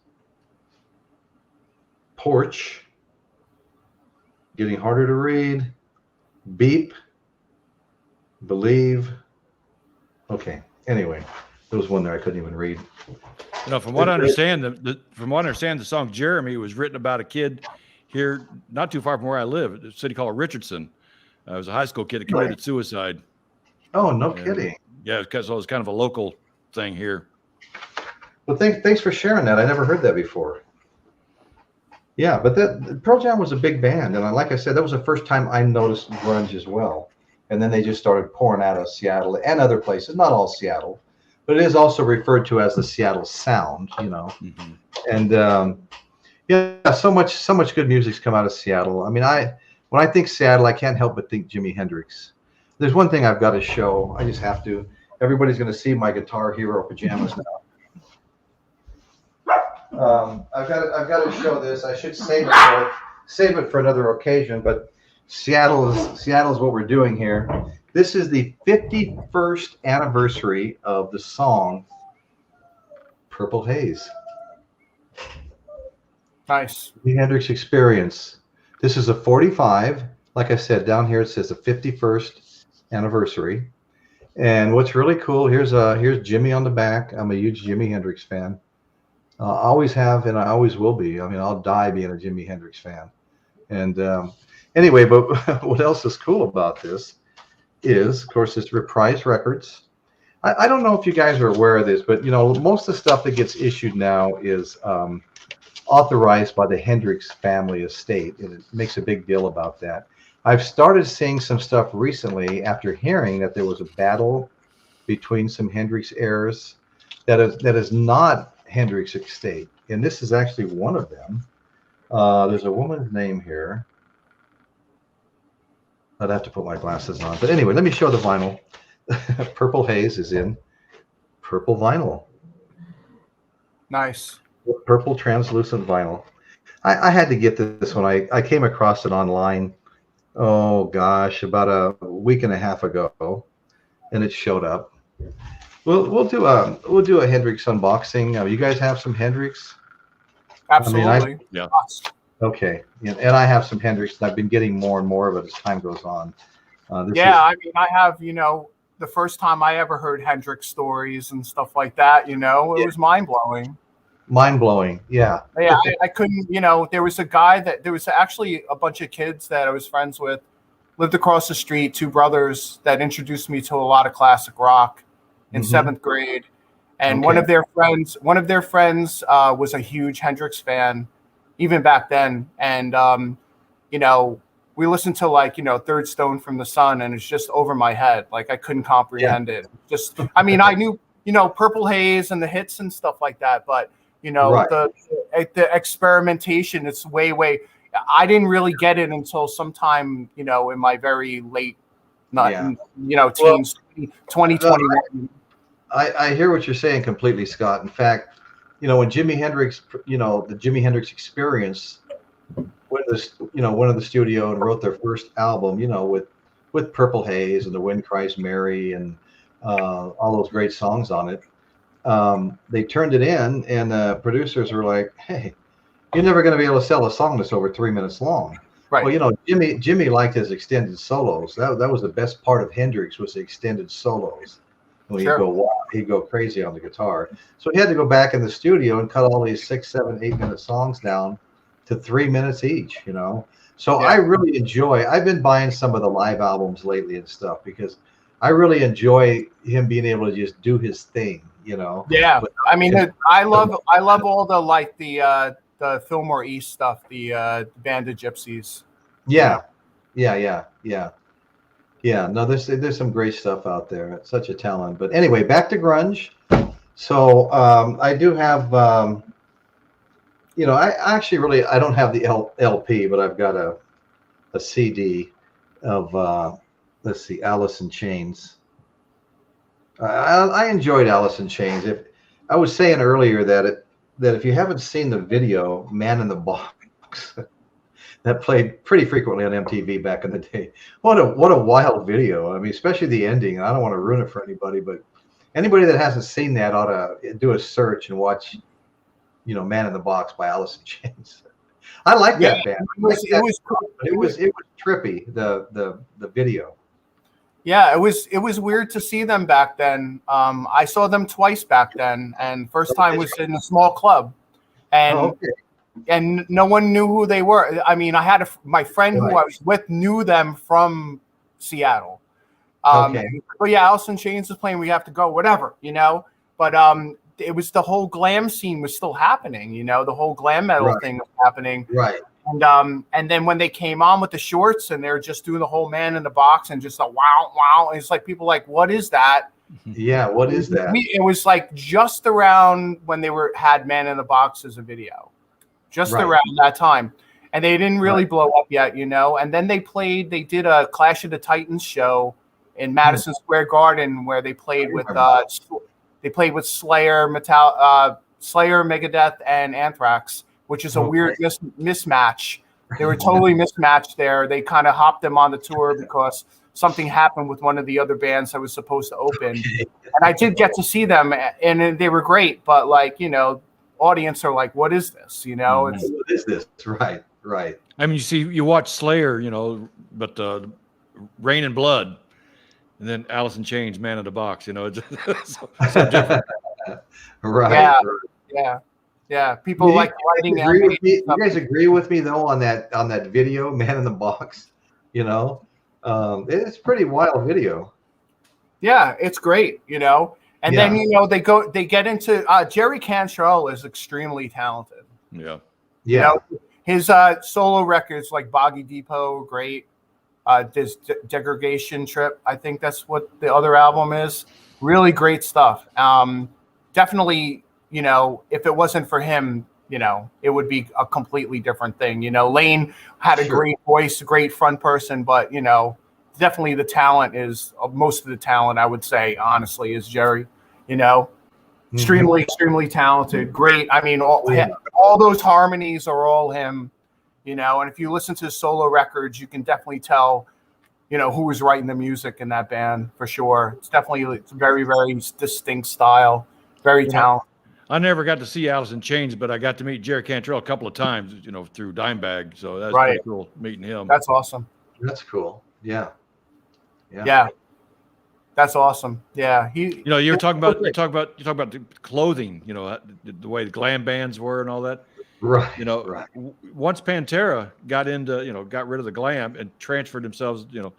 Porch, Getting Harder to Read, Beep, Believe. Okay. Anyway, there was one there I couldn't even read. From what I understand, the song Jeremy was written about a kid here, not too far from where I live, a city called Richardson. I was a high school kid that committed suicide. Oh, no kidding. Yeah, because it was kind of a local thing here. Well, thanks for sharing that. I never heard that before. Yeah, but Pearl Jam was a big band, and like I said, that was the first time I noticed grunge as well. And then they just started pouring out of Seattle and other places, not all Seattle, but it is also referred to as the Seattle sound, Mm-hmm. And yeah, so much good music's come out of Seattle. I mean, when I think Seattle, I can't help but think Jimi Hendrix. There's one thing I've got to show. I just have to. Everybody's going to see my Guitar Hero pajamas now. I've got to show this. I should save it for another occasion. But Seattle is what we're doing here. This is the 51st anniversary of the song Purple Haze. Nice. Jimi Hendrix Experience. This is a 45. Like I said, down here it says the 51st anniversary. And what's really cool, here's Jimmy on the back. I'm a huge Jimi Hendrix fan. I always have, and I always will be. I mean, I'll die being a Jimi Hendrix fan. And anyway, but what else is cool about this is, of course, it's Reprise Records. I don't know if you guys are aware of this, but most of the stuff that gets issued now is authorized by the Hendrix family estate, and it makes a big deal about that. I've started seeing some stuff recently after hearing that there was a battle between some Hendrix heirs that is not Hendrix estate, and this is actually one of them. There's a woman's name here. I'd have to put my glasses on, but anyway, let me show the vinyl. Purple Haze is in purple vinyl. Nice. Purple translucent vinyl. I had to get this one. I came across it online. Oh gosh, about a week and a half ago, and it showed up. We'll do a Hendrix unboxing. You guys have some Hendrix? Absolutely. Yeah. Okay, and I have some Hendrix, and I've been getting more and more of it as time goes on. I have, the first time I ever heard Hendrix stories and stuff like that, it was mind blowing. Mind blowing, yeah. Yeah, I couldn't, there was actually a bunch of kids that I was friends with, lived across the street, two brothers that introduced me to a lot of classic rock in seventh grade. And one of their friends was a huge Hendrix fan, even back then. And, we listened to Third Stone from the Sun, and it's just over my head. Like I couldn't comprehend it. Just, I knew, Purple Haze and the hits and stuff like that, but the experimentation, it's way. I didn't really get it until sometime, in my very late, teens, 2021. I hear what you're saying completely, Scott. In fact, when Jimi Hendrix, the Jimi Hendrix Experience, went to the studio and wrote their first album, with Purple Haze and The Wind Cries Mary and all those great songs on it. They turned it in, and the producers were like, "Hey, you're never going to be able to sell a song that's over 3 minutes long." Right. Well, Jimmy liked his extended solos. That was the best part of Hendrix, was the extended solos. When he'd go crazy on the guitar. So he had to go back in the studio and cut all these 6, 7, 8 minute songs down to 3 minutes each, you know. So Yeah. I really enjoy. I've been buying some of the live albums lately and stuff because I really enjoy him being able to just do his thing, you know. Yeah, I mean, I love all the Fillmore East stuff, the Band of Gypsies. Yeah, yeah. No, there's some great stuff out there. It's such a talent. But anyway, back to grunge. So I do have, you know, I actually really I don't have the LP, but I've got a CD of let's see, Alice in Chains. I enjoyed Alice in Chains. If I was saying earlier that if you haven't seen the video, Man in the Box, that played pretty frequently on MTV back in the day. What a wild video. I mean, especially the ending. I don't want to ruin it for anybody, but anybody that hasn't seen that ought to do a search and watch, you know, Man in the Box by Alice in Chains. I like that band. It was trippy, the video. Yeah, it was weird to see them back then. I saw them twice back then, and first time was in a small club, and and no one knew who they were. I mean, I had my friend who I was with knew them from Seattle. But yeah, Alice in Chains was playing. We have to go, whatever, you know. But it was the whole glam scene was still happening, you know. The whole glam metal thing was happening, right? And then when they came on with the shorts and they're just doing the whole Man in the Box and just a wow, and it's like people like, what is that? Yeah, what is that? It was like just around when they had Man in the Box as a video, just around that time, and they didn't really blow up yet, you know. And then they did a Clash of the Titans show in Madison Square Garden where they played with Slayer, Megadeth, and Anthrax, which is a weird mismatch. They were totally mismatched there. They kind of hopped them on the tour because something happened with one of the other bands that was supposed to open. And I did get to see them, and they were great. But, like, you know, audience are like, what is this? You know? What is this? Right. I mean, you watch Slayer, you know, but Rain and Blood, and then Alice in Chains, Man in the Box, you know, it's so different. Right. Yeah, people like writing. You guys agree with me though on that video, Man in the Box? You know, it's a pretty wild video. Yeah, it's great. You know, and then you know they get into Jerry Cantrell is extremely talented. Yeah. You know, his solo records like Boggy Depot, great. This Degradation Trip, I think that's what the other album is. Really great stuff. Definitely. You know, if it wasn't for him, you know, it would be a completely different thing. You know, Lane had a great voice, a great front person, but, you know, definitely the talent is most of the talent, I would say, honestly, is Jerry, you know, extremely talented. Great. I mean, all those harmonies are all him, you know, and if you listen to his solo records, you can definitely tell, you know, who was writing the music in that band for sure. It's definitely a very, very distinct style, very talented. I never got to see Alice in Chains, but I got to meet Jerry Cantrell a couple of times, you know, through Dimebag. So that's pretty cool meeting him. That's awesome. That's cool. Yeah. That's awesome. Yeah. You know, you talk about the clothing, you know, the way the glam bands were and all that. Right. You know, once Pantera got rid of the glam and transferred themselves, you know,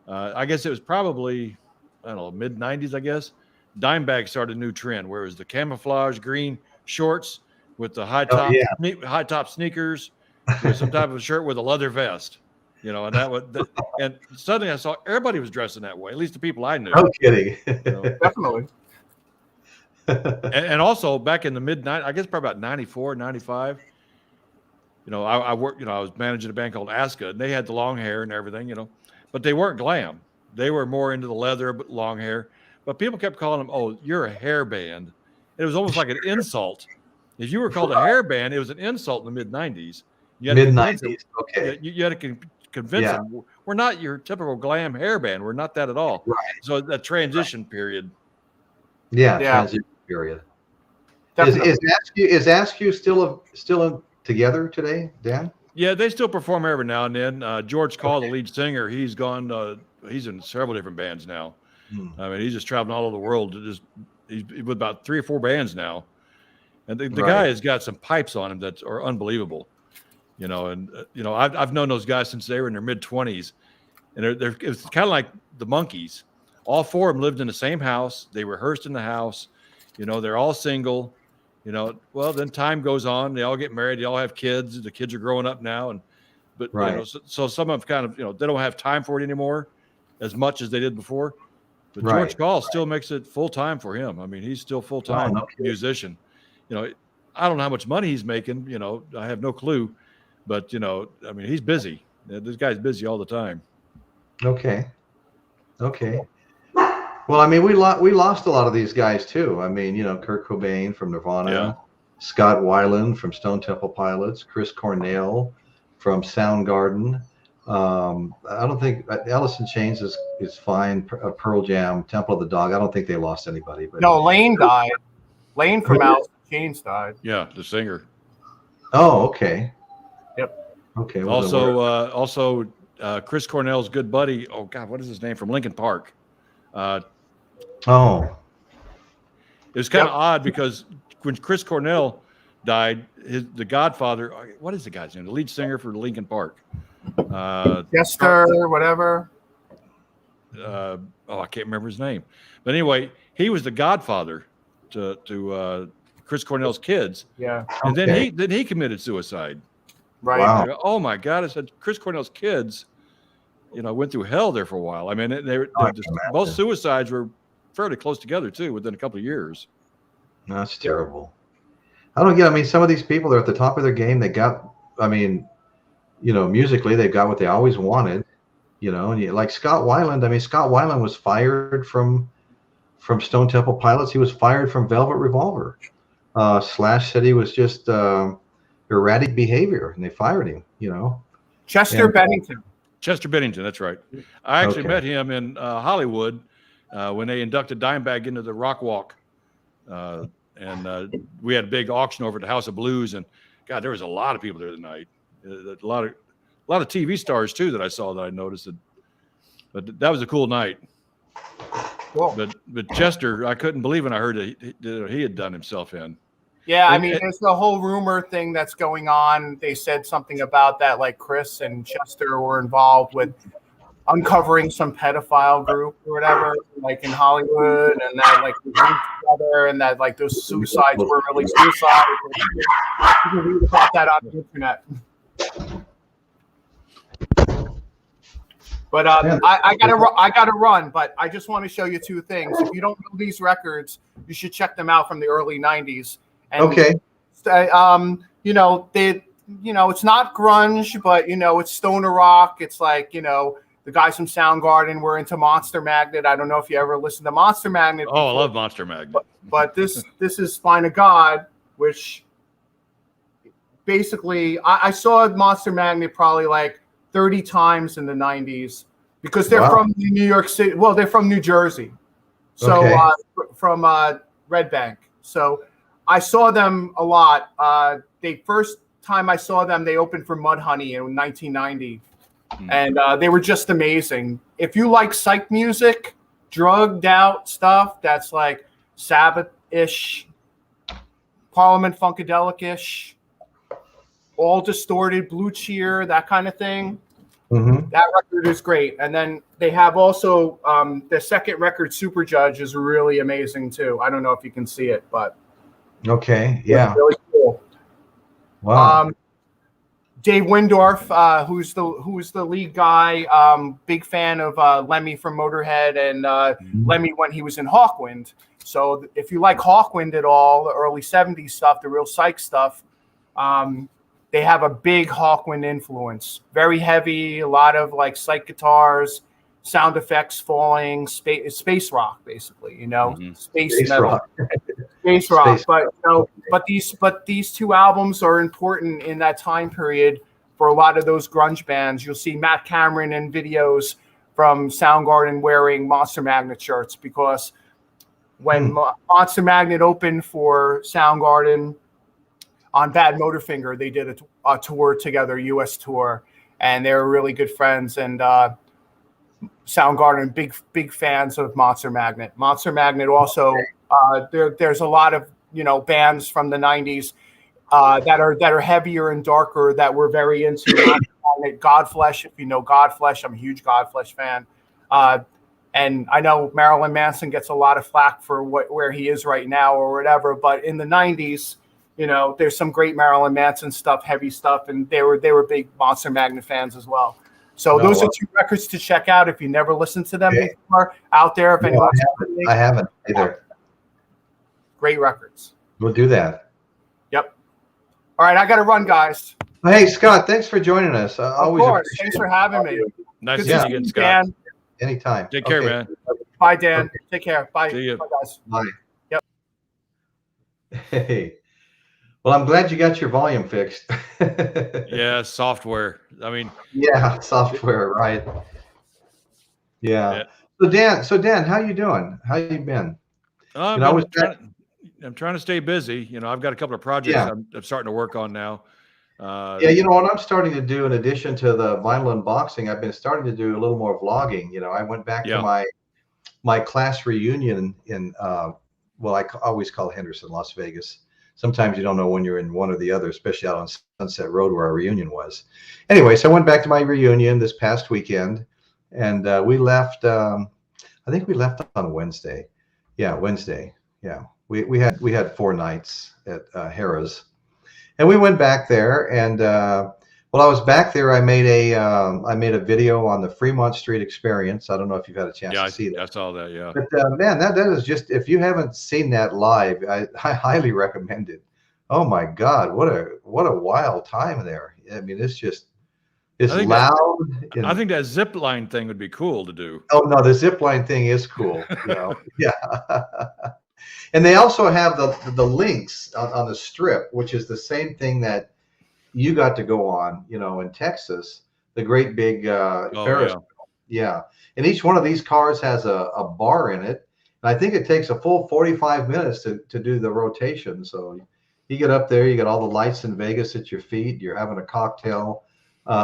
I guess it was probably, I don't know, mid-90s, I guess. Dimebag started a new trend where it was the camouflage green shorts with the high top sneakers, with some type of shirt with a leather vest, you know, and suddenly I saw everybody was dressing that way, at least the people I knew. No kidding. You know? Definitely. and also back in the mid-90s, I guess probably about 94, 95, you know, I worked, you know, I was managing a band called Aska, and they had the long hair and everything, you know, but they weren't glam. They were more into the leather, but long hair. But people kept calling them, "Oh, you're a hair band." It was almost like an insult. If you were called a hair band, it was an insult in the mid-90s. Mid-90s, okay. You had to convince them, we're not your typical glam hair band. We're not that at all. Right. So that transition period. Yeah, transition period. Is Askew still together today, Dan? Yeah, they still perform every now and then. George Call, the lead singer, he's gone. He's in several different bands now. I mean, he's just traveling all over the world. He's with about 3 or 4 bands now, and the guy has got some pipes on him that are unbelievable. And I've known those guys since they were in their mid-20s, and it's kind of like the Monkees. All four of them lived in the same house. They rehearsed in the house. They're all single. Well, then time goes on. They all get married. They all have kids. The kids are growing up now, but right. So some of them kind of they don't have time for it anymore, as much as they did before. But right. George Call still makes it full time for him. I mean, he's still full time musician. I don't know how much money he's making. I have no clue. But, I mean, he's busy. This guy's busy all the time. Okay. Well, I mean, we lost a lot of these guys, too. I mean, Kurt Cobain from Nirvana, Scott Weiland from Stone Temple Pilots, Chris Cornell from Soundgarden. I don't think Alice in Chains is fine. Pearl Jam, Temple of the Dog. I don't think they lost anybody. But no, Lane died. Lane from Alice in Chains died. Yeah, the singer. Oh, okay. Yep. Okay. Well, also, Chris Cornell's good buddy. Oh God, what is his name from Linkin Park? It was kind of odd because when Chris Cornell died, the Godfather. What is the guy's name? The lead singer for Linkin Park. Chester, whatever. I can't remember his name. But anyway, he was the godfather to Chris Cornell's kids. Yeah. And then he committed suicide. Right. Wow. Oh my God! I said Chris Cornell's kids, went through hell there for a while. I mean, both suicides were fairly close together too, within a couple of years. That's terrible. I don't get. I mean, some of these people, they're at the top of their game. They got. I mean, musically, they've got what they always wanted. And like Scott Weiland. I mean, Scott Weiland was fired from Stone Temple Pilots. He was fired from Velvet Revolver. Slash said he was just erratic behavior, and they fired him. Chester Bennington. Chester Bennington, that's right. I actually met him in Hollywood when they inducted Dimebag into the Rock Walk, and we had a big auction over at the House of Blues, and God, there was a lot of people there tonight. A lot of TV stars too that I saw that I noticed. But that was a cool night. Cool. But Chester, I couldn't believe when I heard that he had done himself in. Yeah, I mean, there's the whole rumor thing that's going on. They said something about that, like Chris and Chester were involved with uncovering some pedophile group or whatever, like in Hollywood, and that like they linked together, and that like those suicides were really suicides. You can read about that on the internet. But I gotta run. But I just want to show you two things. If you don't know these records, you should check them out from the early '90s. And, okay. It's not grunge, but it's stoner rock. It's like the guys from Soundgarden were into Monster Magnet. I don't know if you ever listened to Monster Magnet before. I love Monster Magnet. But this is Spine of God, which basically I saw Monster Magnet probably like 30 times in the 90s because they're from New York City. Well, they're from New Jersey. So from Red Bank. So I saw them a lot. The first time I saw them, they opened for Mudhoney in 1990. And they were just amazing. If you like psych music, drugged out stuff that's like Sabbath-ish, Parliament Funkadelic-ish, all distorted, Blue Cheer, that kind of thing, that record is great. And then they have also the second record, Super Judge, is really amazing too. I don't know if you can see it, but okay, yeah, really cool. Wow. Dave Windorff, who's the lead guy, big fan of Lemmy from Motorhead and Lemmy when he was in Hawkwind. So if you like Hawkwind at all, the early 70s stuff, the real psych stuff, they have a big Hawkwind influence. Very heavy, a lot of like psych guitars, sound effects falling, space rock, basically, space metal. Rock. Space rock, but these two albums are important in that time period for a lot of those grunge bands. You'll see Matt Cameron in videos from Soundgarden wearing Monster Magnet shirts because when Monster Magnet opened for Soundgarden on Bad Motorfinger, they did a tour together, U.S. tour, and they were really good friends. And Soundgarden, big fans of Monster Magnet. Monster Magnet also. There's a lot of bands from the 90s. that are heavier and darker that we're very into. Godflesh, if you know Godflesh, I'm a huge Godflesh fan. And I know Marilyn Manson gets a lot of flack for where he is right now or whatever, but in the 90s, there's some great Marilyn Manson stuff, heavy stuff, and they were big Monster Magnet fans as well. So those are 2 records to check out if you never listened to them before out there. If anyone, I haven't either. Great records. We'll do that. Yep. All right, I got to run, guys. Hey, Scott, thanks for joining us. Of course. Thanks for having me. Nice to see you again, Scott. Dan. Anytime. Take care, man. Bye, Dan. Okay. Take care. Bye. See you. Bye, guys. Bye. Yep. Hey. Well, I'm glad you got your volume fixed. Yeah, software. I mean. Yeah, software, right. Yeah. So Dan, how you doing? How you been? I'm trying to stay busy. I've got a couple of projects I'm starting to work on now. What I'm starting to do in addition to the vinyl unboxing, I've been starting to do a little more vlogging. I went back to my class reunion in I always call Henderson, Las Vegas. Sometimes you don't know when you're in one or the other, especially out on Sunset Road where our reunion was. Anyway, so I went back to my reunion this past weekend, and we left. I think we left on Wednesday. Yeah, Wednesday. Yeah, we had 4 nights at Harrah's. And we went back there, and while I was back there, I made a video on the Fremont Street experience. I don't know if you've had a chance to see that. I saw that. Yeah. But man, that is just, if you haven't seen that live, I highly recommend it. Oh my God, what a wild time there. I mean, it's loud. I think that zip line thing would be cool to do. Oh no, the zip line thing is cool. Yeah. And they also have the links on the strip, which is the same thing that you got to go on, in Texas, the great big Ferris. Yeah. And each one of these cars has a bar in it. And I think it takes a full 45 minutes to do the rotation. So you get up there, you got all the lights in Vegas at your feet. You're having a cocktail.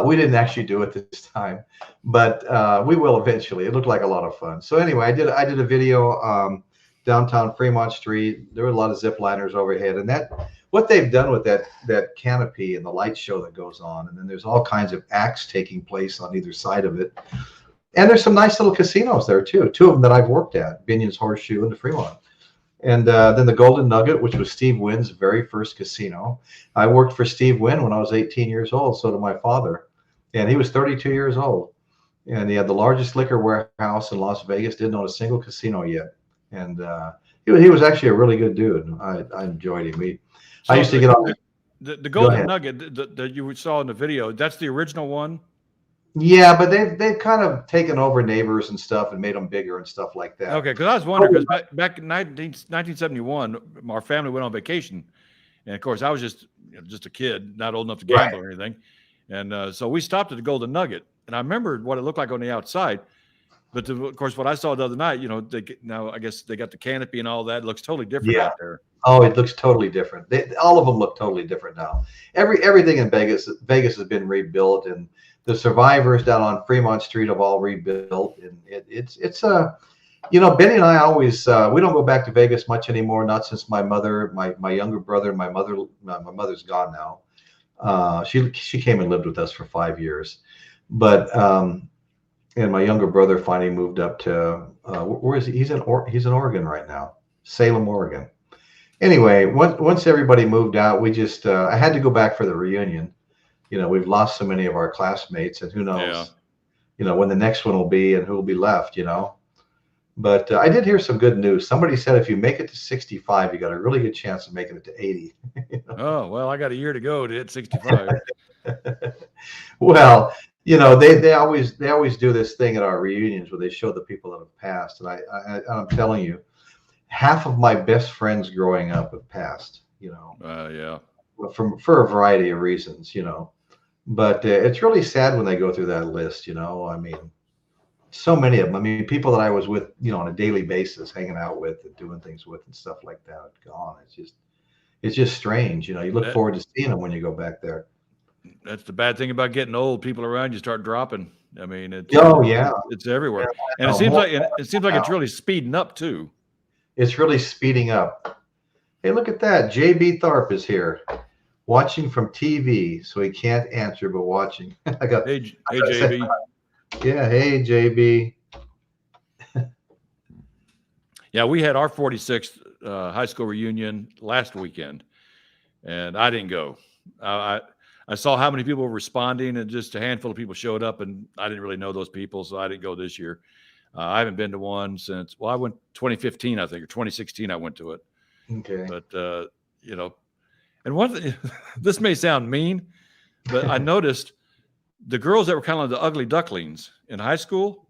We didn't actually do it this time, but we will eventually. It looked like a lot of fun. So anyway, I did a video downtown Fremont Street. There were a lot of zip liners overhead, and what they've done with that canopy and the light show that goes on, and then there's all kinds of acts taking place on either side of it. And there's some nice little casinos there too. 2 of them that I've worked at, Binion's Horseshoe and the Fremont. And then the Golden Nugget, which was Steve Wynn's very first casino. I worked for Steve Wynn when I was 18 years old. So did my father. And he was 32 years old. And he had the largest liquor warehouse in Las Vegas, didn't own a single casino yet. And he was actually a really good dude. I enjoyed him. I used to get on the Golden Nugget that you saw in the video. That's the original one. Yeah, but they've kind of taken over neighbors and stuff and made them bigger and stuff like that. Okay, because I was wondering, because back in 1971, our family went on vacation, and of course I was just a kid, not old enough to gamble or anything, and so we stopped at the Golden Nugget, and I remembered what it looked like on the outside. But of course, what I saw the other night, now I guess they got the canopy and all that. It looks totally different out there. Oh, it looks totally different. All of them look totally different now. Everything in Vegas has been rebuilt, and the survivors down on Fremont Street have all rebuilt. And it's Benny and I always we don't go back to Vegas much anymore. Not since my mother, my younger brother, my mother's gone now. She came and lived with us for 5 years, but. And my younger brother finally moved up to where is he? He's in Oregon right now, Salem, Oregon. Anyway, once everybody moved out, we just I had to go back for the reunion. We've lost so many of our classmates, and who knows, when the next one will be and who will be left. But I did hear some good news. Somebody said if you make it to 65, you got a really good chance of making it to 80. Oh well, I got a year to go to hit 65. Well. They always do this thing at our reunions where they show the people that have passed, and I'm telling you, half of my best friends growing up have passed. For a variety of reasons. But it's really sad when they go through that list. I mean, so many of them. I mean, people that I was with, on a daily basis, hanging out with and doing things with and stuff like that, gone. It's just strange. You look forward to seeing them when you go back there. That's the bad thing about getting old. People around you start dropping. I mean, it's it's everywhere, and it seems like it's really speeding up too. It's really speeding up. Hey, look at that! JB Tharp is here. watching from TV, so he can't answer, but watching. Hey JB. Yeah, hey JB. Yeah, we had our 46th high school reunion last weekend, and I didn't go. I saw how many people were responding, and just a handful of people showed up, and I didn't really know those people, so I didn't go this year. I haven't been to one since, well, I went 2015, I think, or 2016. I went to it. Okay. But you know, and one thing, this may sound mean, but I noticed the girls that were kind of like the ugly ducklings in high school,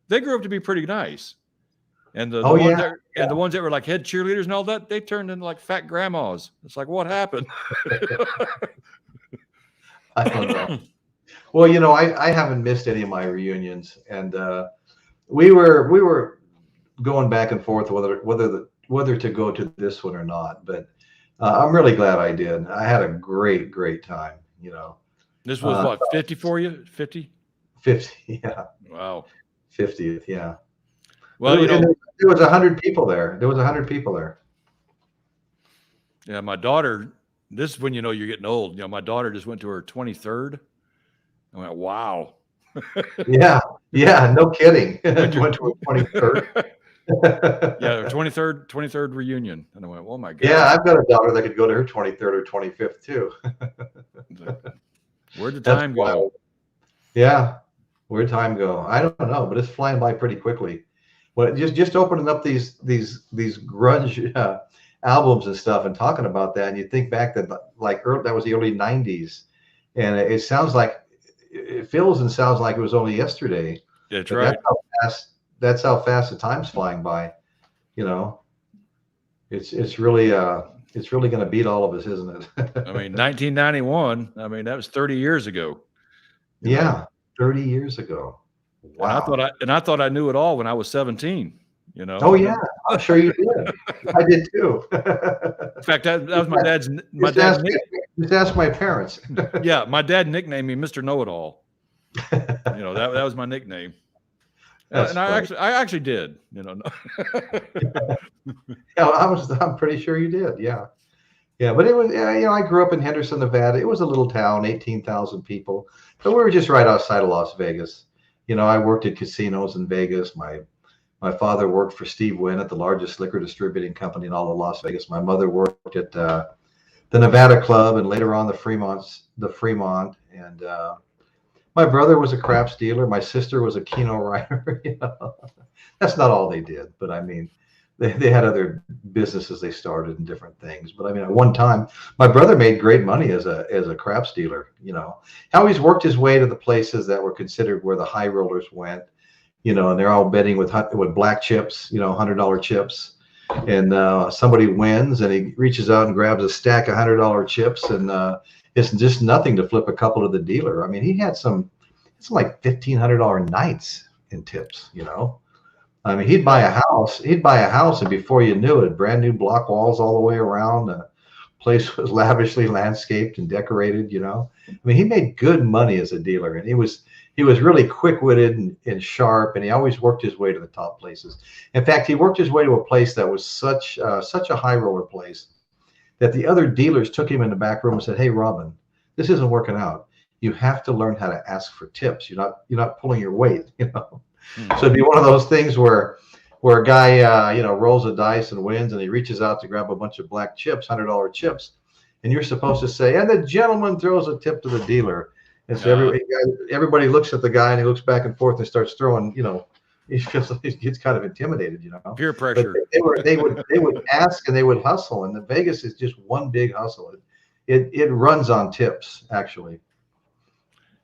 they grew up to be pretty nice. And the ones that were like head cheerleaders and all that, they turned into like fat grandmas. It's like, what happened? I don't know. Well, you know, I haven't missed any of my reunions, and we were going back and forth whether to go to this one or not. But I'm really glad I did. I had a great time. You know, this was what, 50 for you? 50? 50, yeah. Wow. 50th, yeah. Well, you know, there was 100 people there. There was 100 people there. Yeah, my daughter. This is when you know you're getting old. You know, my daughter just went to her 23rd. I went, wow. Yeah, no kidding. Went to her 23rd. Yeah, 23rd reunion. And I went, oh my God. Yeah, I've got a daughter that could go to her 23rd or 25th too. Where'd the time go? Yeah, where'd time go? I don't know, but it's flying by pretty quickly. Well, just opening up these grunge albums and stuff and talking about that, and you think back that that was the early 90s, and it feels and sounds like it was only yesterday. That's right. That's how fast the time's flying by. You know, it's really going to beat all of us, isn't it? I mean, 1991. I mean, that was 30 years ago. Yeah, 30 years ago. Wow. And I thought I knew it all when I was 17. You know. Oh yeah, I'm sure you did. I did too. In fact, that was my dad's. Just ask my parents. Yeah, my dad nicknamed me Mr. Know-It-All. You know, that was my nickname. And I actually did. You know. Yeah, I'm pretty sure you did. Yeah. Yeah, but it was, you know, I grew up in Henderson, Nevada. It was a little town, 18,000 people, but we were just right outside of Las Vegas. You know, I worked at casinos in Vegas. My father worked for Steve Wynn at the largest liquor distributing company in all of Las Vegas. My mother worked at the Nevada Club, and later on the Fremont. And my brother was a craps dealer. My sister was a Keno writer. You know, that's not all they did, but I mean, they had other businesses they started and different things. But I mean, at one time, my brother made great money as a craps dealer. You know, he always worked his way to the places that were considered where the high rollers went. You know, and they're all betting with black chips, you know, $100 chips. And somebody wins, and he reaches out and grabs a stack of $100 chips, and it's just nothing to flip a couple to the dealer. I mean, he had it's like $1,500 nights in tips. You know, I mean, he'd buy a house, and before you knew it, brand new block walls all the way around. The place was lavishly landscaped and decorated. You know, I mean, he made good money as a dealer, and he was really quick-witted and sharp, and he always worked his way to the top places. In fact, he worked his way to a place that was such a high roller place that the other dealers took him in the back room and said, "Hey, Robin, this isn't working out. You have to learn how to ask for tips. You're not pulling your weight, you know." Mm-hmm. So it'd be one of those things where a guy you know, rolls a dice and wins, and he reaches out to grab a bunch of black chips, $100 chips, and you're supposed to say, "And the gentleman throws a tip to the dealer." And so everybody looks at the guy, and he looks back and forth and starts throwing. You know, he gets kind of intimidated. You know, peer pressure. But they would ask, and they would hustle. And the Vegas is just one big hustle. It runs on tips, actually.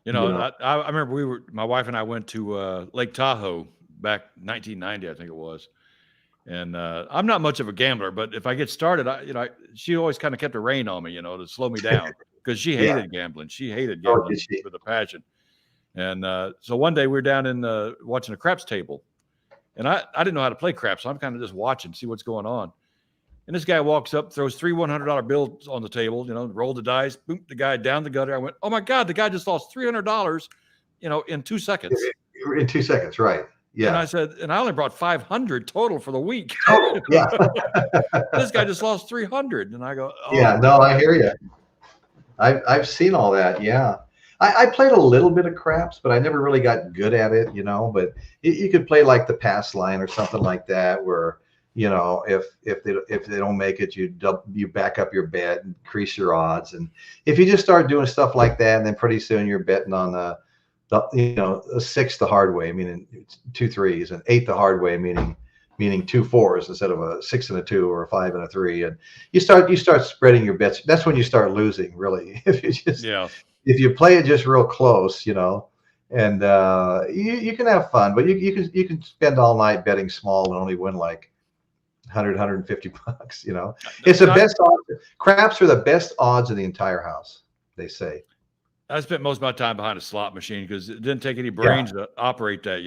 You know, I remember my wife and I went to Lake Tahoe back 1990, I think it was. And I'm not much of a gambler, but if I get started, she always kind of kept a rein on me, you know, to slow me down. Because she hated gambling. She hated gambling with a passion. And so one day we were down in watching a craps table. And I didn't know how to play craps, so I'm kind of just watching, see what's going on. And this guy walks up, throws 3 $100 bills on the table, you know, rolled the dice, boom, the guy down the gutter. I went, oh my God, the guy just lost $300, you know, in 2 seconds. In 2 seconds, right. Yeah. And I said, and I only brought 500 total for the week. Oh, yeah. This guy just lost 300. And I go, oh. Yeah, no, I hear you. I've seen all that. Yeah. I played a little bit of craps, but I never really got good at it, but you could play like the pass line or something like that, where, if they don't make it, you back up your bet and increase your odds. And if you just start doing stuff like that, and then pretty soon you're betting on a 6 the hard way, meaning 2 3s, and 8 the hard way, meaning 2 4s instead of a 6 and a 2 or a 5 and a 3, and you start spreading your bets. That's when you start losing, really. If you play it just real close, and you can have fun, but you can spend all night betting small and only win like 150 bucks. It's the best odds. Craps are the best odds in the entire house, they say. I spent most of my time behind a slot machine because it didn't take any brains to operate that,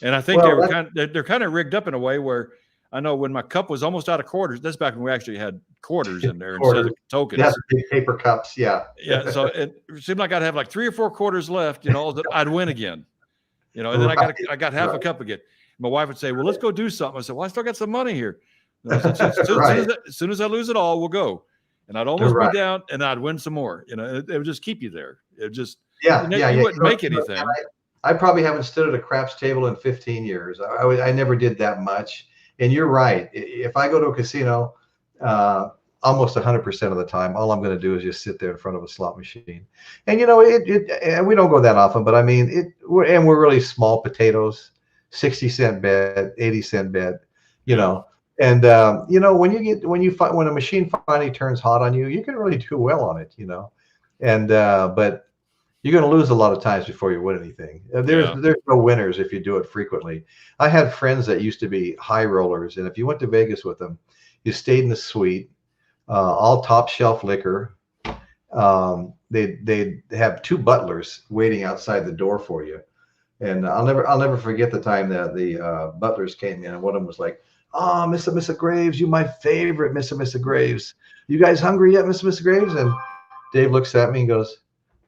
and I think they're kind of rigged up in a way where I know when my cup was almost out of quarters, that's back when we actually had quarters in there instead of tokens. Yeah, big paper cups. Yeah. Yeah. So it seemed like I'd have like 3 or 4 quarters left, that I'd win again, and then I got half a cup again. My wife would say, well, let's go do something. I said, well, I still got some money here. As soon as I lose it all, we'll go. And I'd almost be down and I'd win some more. It would just keep you there. It just, you wouldn't make anything. I probably haven't stood at a craps table in 15 years. I never did that much. And you're right. If I go to a casino, almost 100% of the time, all I'm going to do is just sit there in front of a slot machine. And and we don't go that often, but I mean, we're really small potatoes, 60-cent bet, 80-cent bet, And when a machine finally turns hot on you, you can really do well on it, And but you're going to lose a lot of times before you win anything. There's no winners if you do it frequently. I had friends that used to be high rollers, and if you went to Vegas with them, you stayed in the suite, all top shelf liquor. They'd have 2 butlers waiting outside the door for you, and I'll never forget the time that the butlers came in, and one of them was like, "Oh, Mr. Graves, you my favorite, Mr. Graves. You guys hungry yet, Mr. Graves?" And Dave looks at me and goes,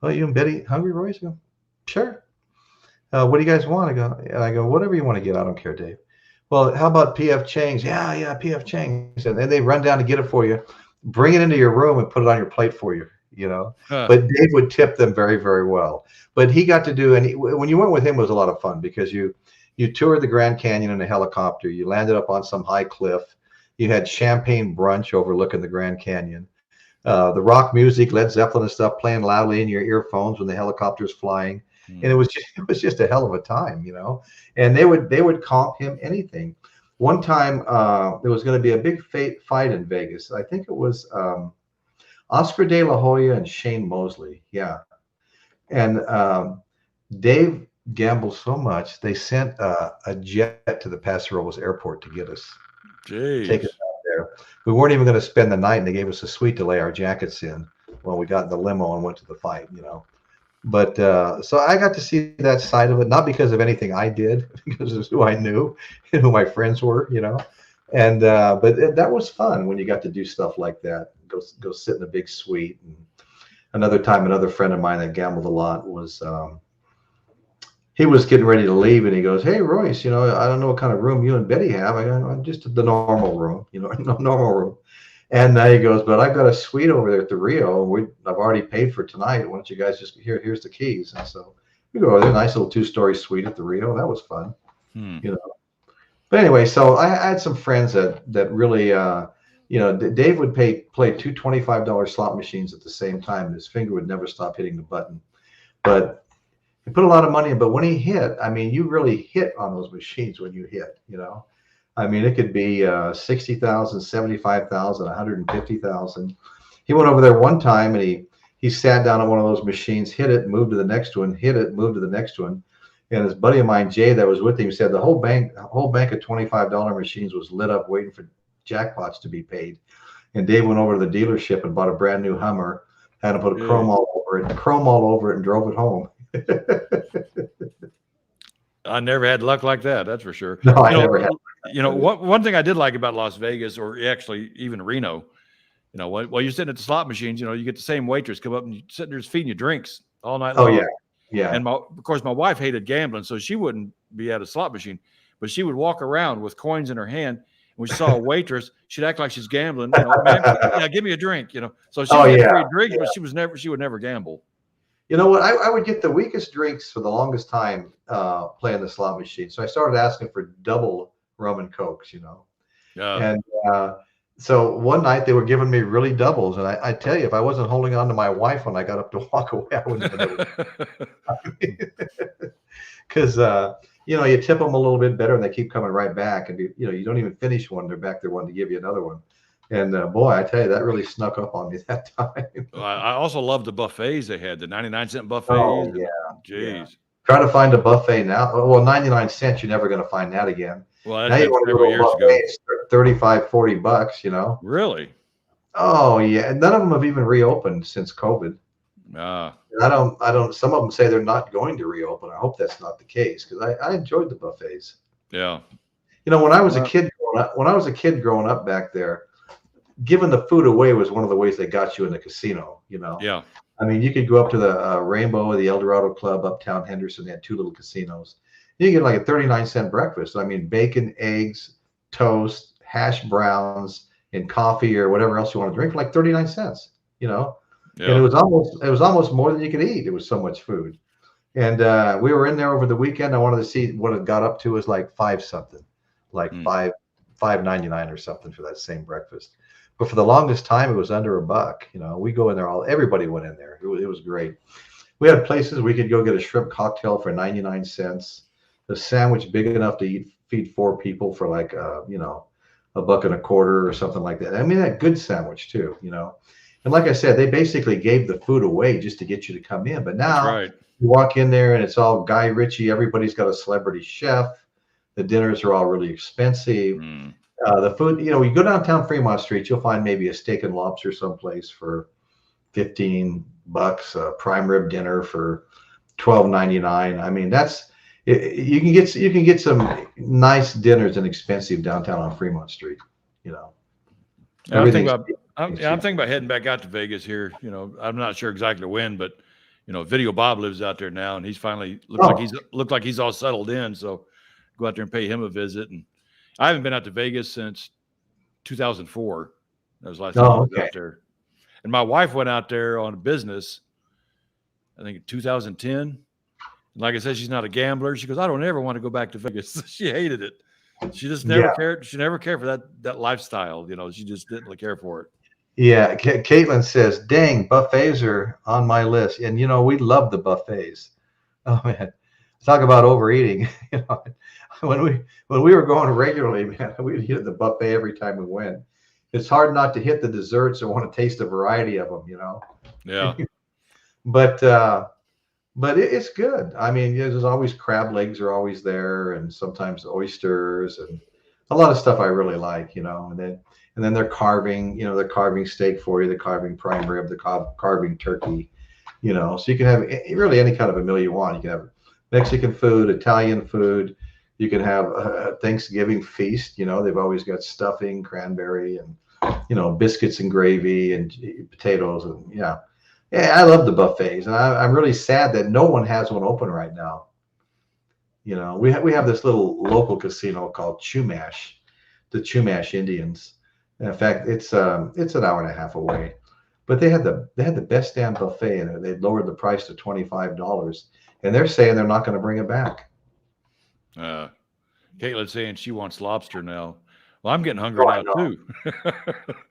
"Oh, you and Betty hungry, Royce?" I go, "Sure. What do you guys want?" I go, "Whatever you want to get. I don't care, Dave." "Well, how about PF Chang's?" Yeah, PF Chang's. And then they run down to get it for you, bring it into your room, and put it on your plate for you. But Dave would tip them very, very well. But he got to do, and when you went with him, it was a lot of fun because you toured the Grand Canyon in a helicopter. You landed up on some high cliff. You had champagne brunch overlooking the Grand Canyon. The rock music, Led Zeppelin and stuff playing loudly in your earphones when the helicopter's flying. And it was just a hell of a time, And they would comp him anything. One time there was going to be a big fight in Vegas. I think it was Oscar De La Hoya and Shane Mosley. Yeah. And Dave gambled so much, they sent a jet to the Paso Robles airport to get us. Jeez. Take us out there. We weren't even going to spend the night, and they gave us a suite to lay our jackets in when we got in the limo and went to the fight, But so I got to see that side of it, not because of anything I did, because of who I knew and who my friends were, And but that was fun when you got to do stuff like that. Go sit in a big suite. And another time, another friend of mine that gambled a lot was he was getting ready to leave, and he goes, "Hey, Royce, I don't know what kind of room you and Betty have. I'm just the normal room, normal room." And he goes, "But I've got a suite over there at the Rio. I've already paid for tonight. Why don't you guys just here's the keys?" And so we go over there, nice little 2-story suite at the Rio. That was fun, But anyway, so I had some friends that really, Dave would play 2 $25 slot machines at the same time, and his finger would never stop hitting the button. But he put a lot of money in. But when he hit, I mean, you really hit on those machines when you hit, I mean, it could be 60,000, 75,000, 150,000. He went over there one time, and he sat down on one of those machines, hit it, moved to the next one, hit it, moved to the next one. And his buddy of mine, Jay, that was with him, said the whole bank of $25 machines was lit up waiting for jackpots to be paid. And Dave went over to the dealership and bought a brand new Hummer, had to put a chrome all over it, and drove it home. I never had luck like that. That's for sure. No, I never had. One thing I did like about Las Vegas, or actually even Reno, while you're sitting at the slot machines, you get the same waitress come up and sit there just feeding you drinks all night long. Oh yeah. And of course, my wife hated gambling, so she wouldn't be at a slot machine, but she would walk around with coins in her hand, When she saw a waitress, she'd act like she's gambling. You know, man, yeah, give me a drink. You know, so she would get free drinks, but she would never gamble. You know what? I would get the weakest drinks for the longest time playing the slot machine. So I started asking for double rum and cokes. You know, and so one night they were giving me really doubles, and I tell you, if I wasn't holding on to my wife when I got up to walk away, I wouldn't have been able to. Because you know, you tip them a little bit better, and they keep coming right back. And you know, you don't even finish one; they're back there wanting to give you another one. And boy, I tell you, that really snuck up on me that time. I also loved the buffets they had, the 99-cent buffets. Oh yeah, jeez. Yeah. Try to find a buffet now. Well, 99 cents, you're never going to find that again. Well, now you want to go to buffets, $35-$40, you know. Really? Oh yeah, none of them have even reopened since COVID. I don't. Some of them say they're not going to reopen. I hope that's not the case because I enjoyed the buffets. Yeah. You know, when I was a kid growing up back there, giving the food away was one of the ways they got you in the casino. You know. Yeah. I mean, you could go up to the Rainbow or the El Dorado Club uptown Henderson. They had two little casinos. You get like a 39-cent breakfast. I mean, bacon, eggs, toast, hash browns, and coffee or whatever else you want to drink for like 39 cents. You know. Yeah. And it was almost more than you could eat. It was so much food. And we were in there over the weekend. I wanted to see what it got up to. Was like $5-something, like $5.99 or something for that same breakfast. But for the longest time, it was under $1. You know, we go in there everybody went in there. It was great. We had places we could go get a shrimp cocktail for 99 cents, a sandwich big enough to feed 4 people for like you know, $1.25 or something like that. I mean, that good sandwich too, you know. And like I said, they basically gave the food away just to get you to come in. But now you walk in there and it's all Guy Ritchie. Everybody's got a celebrity chef. The dinners are all really expensive. The food, you know, you go downtown Fremont Street, you'll find maybe a steak and lobster someplace for $15, a prime rib dinner for $12.99. I mean, you can get some nice dinners and expensive downtown on Fremont Street. You know, I'm thinking about heading back out to Vegas here. You know, I'm not sure exactly when, but you know, Video Bob lives out there now, and he's finally looked like he's all settled in. So go out there and pay him a visit. And I haven't been out to Vegas since 2004. That was the last time I was out there. And my wife went out there on business, I think in 2010. And like I said, she's not a gambler. She goes, I don't ever want to go back to Vegas. She hated it. She just never cared. She never cared for that lifestyle. You know, she just didn't really care for it. Yeah. Caitlin says, dang, buffets are on my list. And, you know, we love the buffets. Oh, man. Talk about overeating. You know, when we were going regularly, man, we'd hit the buffet every time we went. It's hard not to hit the desserts or want to taste a variety of them, you know? Yeah. But it's good. I mean, there's always crab legs are always there, and sometimes oysters and a lot of stuff I really like, you know. And then they're carving, you know, they're carving steak for you, they're carving prime rib, they're carving turkey, you know. So you can have really any kind of a meal you want. You can have Mexican food, Italian food. You can have a Thanksgiving feast. You know, they've always got stuffing, cranberry, and you know, biscuits and gravy and potatoes, and yeah, I love the buffets, and I'm really sad that no one has one open right now. You know, we have this little local casino called Chumash, the Chumash Indians. And in fact, it's an hour and a half away, but they had the best damn buffet, and they lowered the price to $25, and they're saying they're not going to bring it back. Caitlin's saying she wants lobster now. Well, I'm getting hungry now too.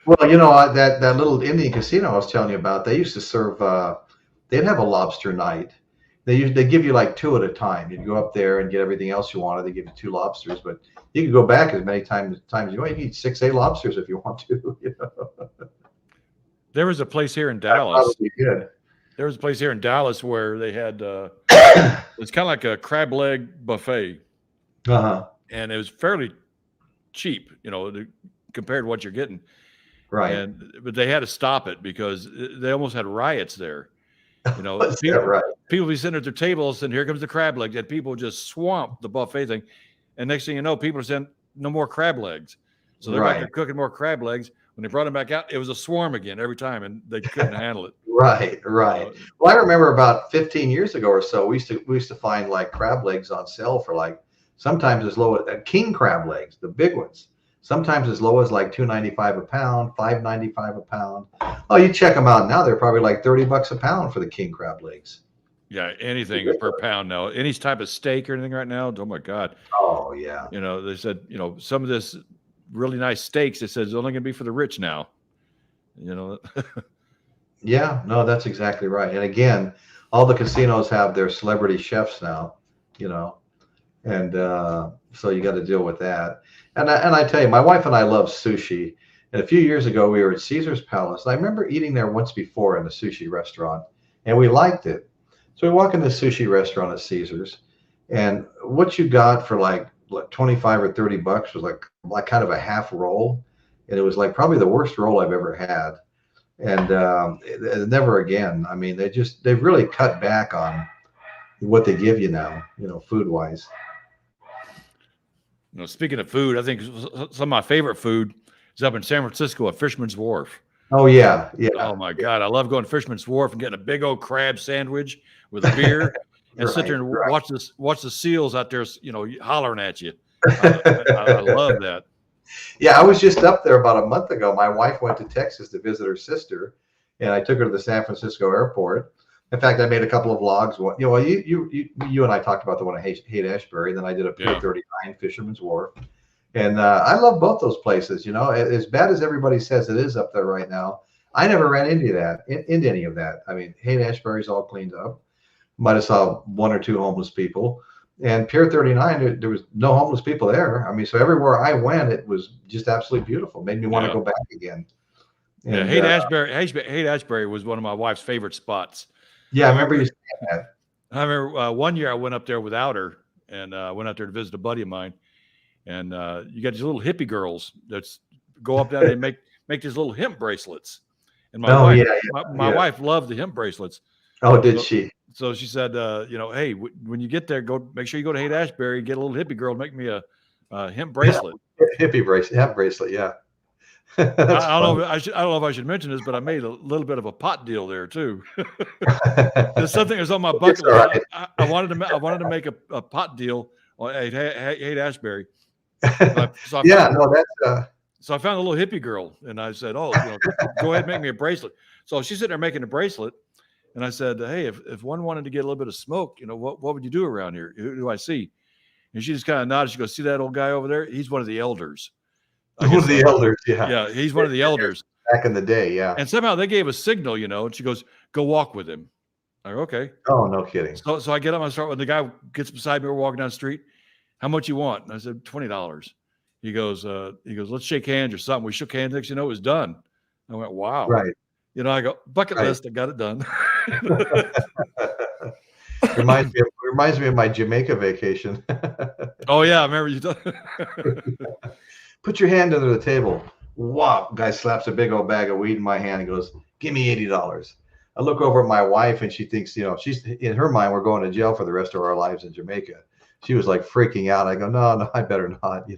Well, you know, that little Indian casino I was telling you about, they used to serve. They'd have a lobster night. They give you like 2 at a time. You'd go up there and get everything else you wanted. They give you 2 lobsters, but you could go back as many times you want. You can eat 6-8 lobsters if you want to. You know? There was a place here in Dallas. That's probably good. There was a place here in Dallas where they had it's kind of like a crab leg buffet, and it was fairly cheap, you know, compared to what you're getting. Right. But they had to stop it because they almost had riots there. You know, people be sitting at their tables, and here comes the crab legs, and people just swamp the buffet thing. And next thing you know, people are saying no more crab legs. So they're back there cooking more crab legs. When they brought them back out, it was a swarm again every time, and they couldn't handle it. Right. Well, I remember about 15 years ago or so, we used to find like crab legs on sale for like sometimes as low as king crab legs, the big ones, Sometimes as low as like $2.95 a pound, $5.95 a pound. Oh, you check them out now; they're probably like $30 a pound for the king crab legs. Yeah, anything per pound now. Any type of steak or anything right now. Oh my God. Oh yeah. They said some of this really nice steaks. It says it's only going to be for the rich now. Yeah, no, that's exactly right. And again, all the casinos have their celebrity chefs now. And so you got to deal with that. And I tell you, my wife and I love sushi. And a few years ago, we were at Caesar's Palace. And I remember eating there once before in a sushi restaurant, and we liked it. So we walk into the sushi restaurant at Caesar's, and what you got for like 25 or $30 was like kind of a half roll, and it was like probably the worst roll I've ever had. And never again. I mean, they've really cut back on what they give you now, food wise. Speaking of food, I think some of my favorite food is up in San Francisco at Fisherman's Wharf. Oh yeah, yeah. Oh my God, I love going to Fisherman's Wharf and getting a big old crab sandwich with a beer and sit there and watch the seals out there, hollering at you. I love that. Yeah, I was just up there about a month ago. My wife went to Texas to visit her sister, and I took her to the San Francisco airport. In fact, I made a couple of vlogs. You and I talked about the one at Haight-Ashbury. Then I did a Pier 39 Fisherman's Wharf, and I love both those places. As bad as everybody says it is up there right now, I never ran into any of that. I mean, Haight-Ashbury's all cleaned up. Might have saw one or two homeless people. And Pier 39, there was no homeless people there. I mean, so everywhere I went, it was just absolutely beautiful. Made me want to go back again. And, Haight-Ashbury was one of my wife's favorite spots. Yeah, I remember you saying that. I remember one year I went up there without her, and went out there to visit a buddy of mine. And you got these little hippie girls that go up there and make these little hemp bracelets. And my wife loved the hemp bracelets. Oh, did she? So she said, hey, when you get there, make sure you go to Haight-Ashbury, get a little hippie girl, make me a hemp bracelet. Hemp bracelet, yeah. I don't know if I should mention this, but I made a little bit of a pot deal there too. There's something that's on my bucket list. Right. I wanted to make a pot deal at Haight-Ashbury. So I found a little hippie girl, and I said, "Oh, go ahead and make me a bracelet." So she's sitting there making a bracelet, and I said, "Hey, if one wanted to get a little bit of smoke, what would you do around here? Who do I see?" And she just kind of nodded. She goes, "See that old guy over there? He's one of the elders." One of the elders, yeah. Yeah, he's one of the elders. Back in the day, yeah. And somehow they gave a signal, and she goes, "Go walk with him." I'm like, okay. Oh, no kidding. So I get up, I start when the guy gets beside me, we're walking down the street. How much you want? And I said, $20. He goes, let's shake hands or something. We shook hands, next you know, it was done. I went, wow. Right. I go, bucket list, I got it done. Reminds me of my Jamaica vacation. Oh yeah, I remember you done. Put your hand under the table. Wow, guy slaps a big old bag of weed in my hand and goes, "Give me $80." I look over at my wife and she thinks, she's in her mind, we're going to jail for the rest of our lives in Jamaica. She was like freaking out. I go, no, I better not,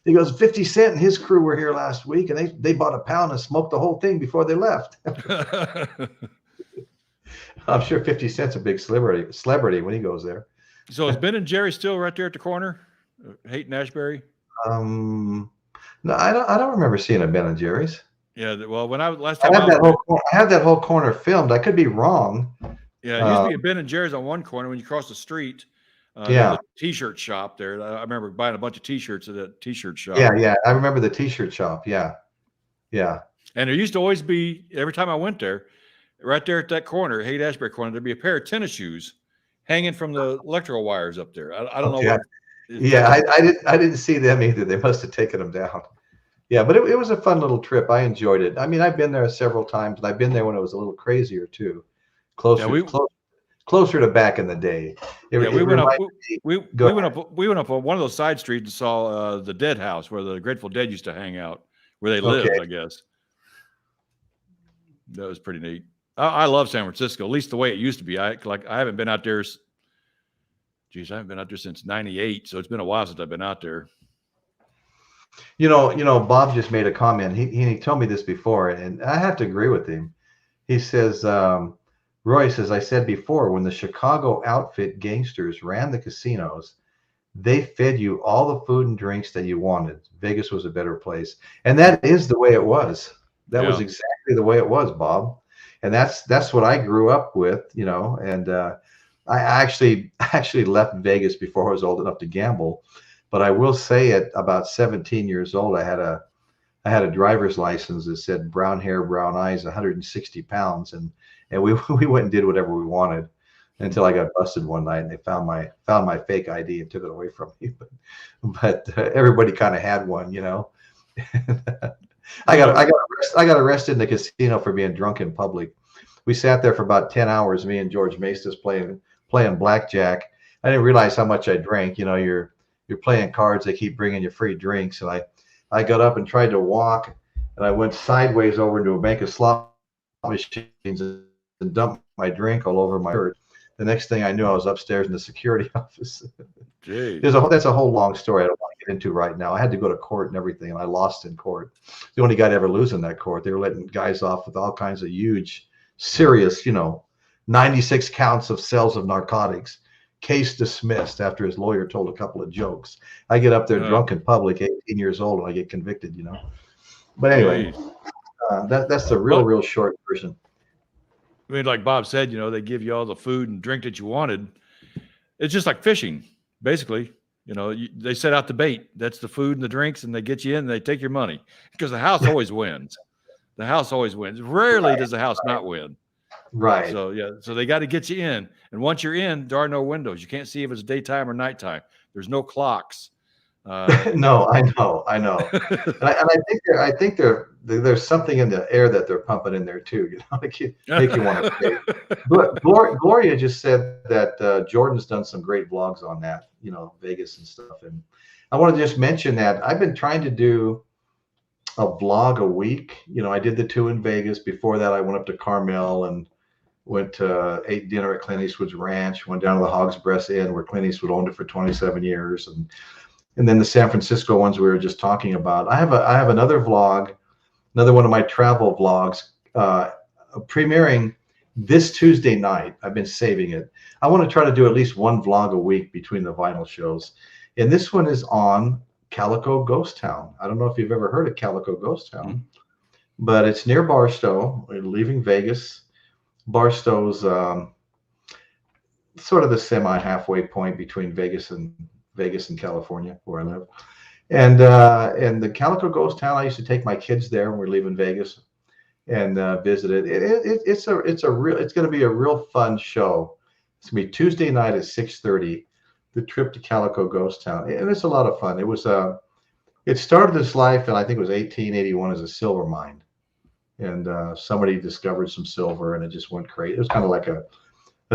He goes, 50 Cent and his crew were here last week and they bought a pound and smoked the whole thing before they left. I'm sure 50 Cent's a big celebrity when he goes there. So is Ben and Jerry still right there at the corner? Haight-Ashbury? No, I don't remember seeing a Ben and Jerry's. Yeah, well, when I had that whole corner filmed. I could be wrong. Yeah, it used to be a Ben and Jerry's on one corner. When you cross the street, there's a T-shirt shop there. I remember buying a bunch of T-shirts at that T-shirt shop. Yeah, I remember the T-shirt shop. Yeah. And there used to always be, every time I went there, right there at that corner, Haight-Ashbury corner, there'd be a pair of tennis shoes hanging from the electrical wires up there. I don't know what. Yeah, I didn't see them either. They must have taken them down. Yeah, but it was a fun little trip. I enjoyed it. I mean, I've been there several times, and I've been there when it was a little crazier too, closer to back in the day. We went up on one of those side streets and saw the Dead House, where the Grateful Dead used to hang out, where they lived. I guess that was pretty neat. I love San Francisco, at least the way it used to be. I haven't been out there. Geez, I haven't been out there since '98, so it's been a while since I've been out there. Bob just made a comment. He told me this before, and I have to agree with him. He says, Roy says, I said before, when the Chicago outfit gangsters ran the casinos, they fed you all the food and drinks that you wanted. Vegas was a better place. And that is the way it was. That was exactly the way it was, Bob. And that's what I grew up with, you know. And I actually left Vegas before I was old enough to gamble. But I will say at about 17 years old, I had a driver's license that said brown hair, brown eyes, 160 pounds. And we went and did whatever we wanted until I got busted one night and they found my fake ID and took it away from me. But everybody kind of had one, you know. I got arrested in the casino for being drunk in public. We sat there for about 10 hours, me and George Maestas playing blackjack. I didn't realize how much I drank. You know, you're playing cards, they keep bringing you free drinks. And I got up and tried to walk, and I went sideways over into a bank of slot machines and dumped my drink all over my shirt. The next thing I knew, I was upstairs in the security office. That's a whole long story I don't want to get into right now. I had to go to court and everything, and I lost in court. The only guy to ever lose in that court. They were letting guys off with all kinds of huge, serious, 96 counts of sales of narcotics. Case dismissed after his lawyer told a couple of jokes. I get up there drunk in public, 18 years old, and I get convicted, But anyway, that's the real short version. I mean, like Bob said, they give you all the food and drink that you wanted. It's just like fishing, basically. They set out the bait. That's the food and the drinks, and they get you in and they take your money because the house always wins. The house always wins. Rarely does the house not win. Right. So they got to get you in. And once you're in, there are no windows. You can't see if it's daytime or nighttime. There's no clocks. No, I know. and I think there's something in the air that they're pumping in there too. Make you want to pay. But Gloria just said that Jordan's done some great vlogs on that, Vegas and stuff. And I want to just mention that I've been trying to do a vlog a week. I did the 2 in Vegas. Before that, I went up to Carmel and went to ate dinner at Clint Eastwood's ranch. Went down to the Hog's Breast Inn where Clint Eastwood owned it for 27 years, and then the San Francisco ones we were just talking about. I have another vlog, another one of my travel vlogs, premiering this Tuesday night. I've been saving it. I want to try to do at least one vlog a week between the vinyl shows, and this one is on Calico Ghost Town. I don't know if you've ever heard of Calico Ghost Town, but it's near Barstow. We're leaving Vegas. Barstow's sort of the semi-halfway point between Vegas and California, where I live. And the Calico Ghost Town, I used to take my kids there when we're leaving Vegas and visit it. It's going to be a real fun show. It's going to be Tuesday night at 6:30. The trip to Calico Ghost Town, and it's a lot of fun. It started its life, and I think it was 1881 as a silver mine, and somebody discovered some silver, and it just went crazy. It was kind of like a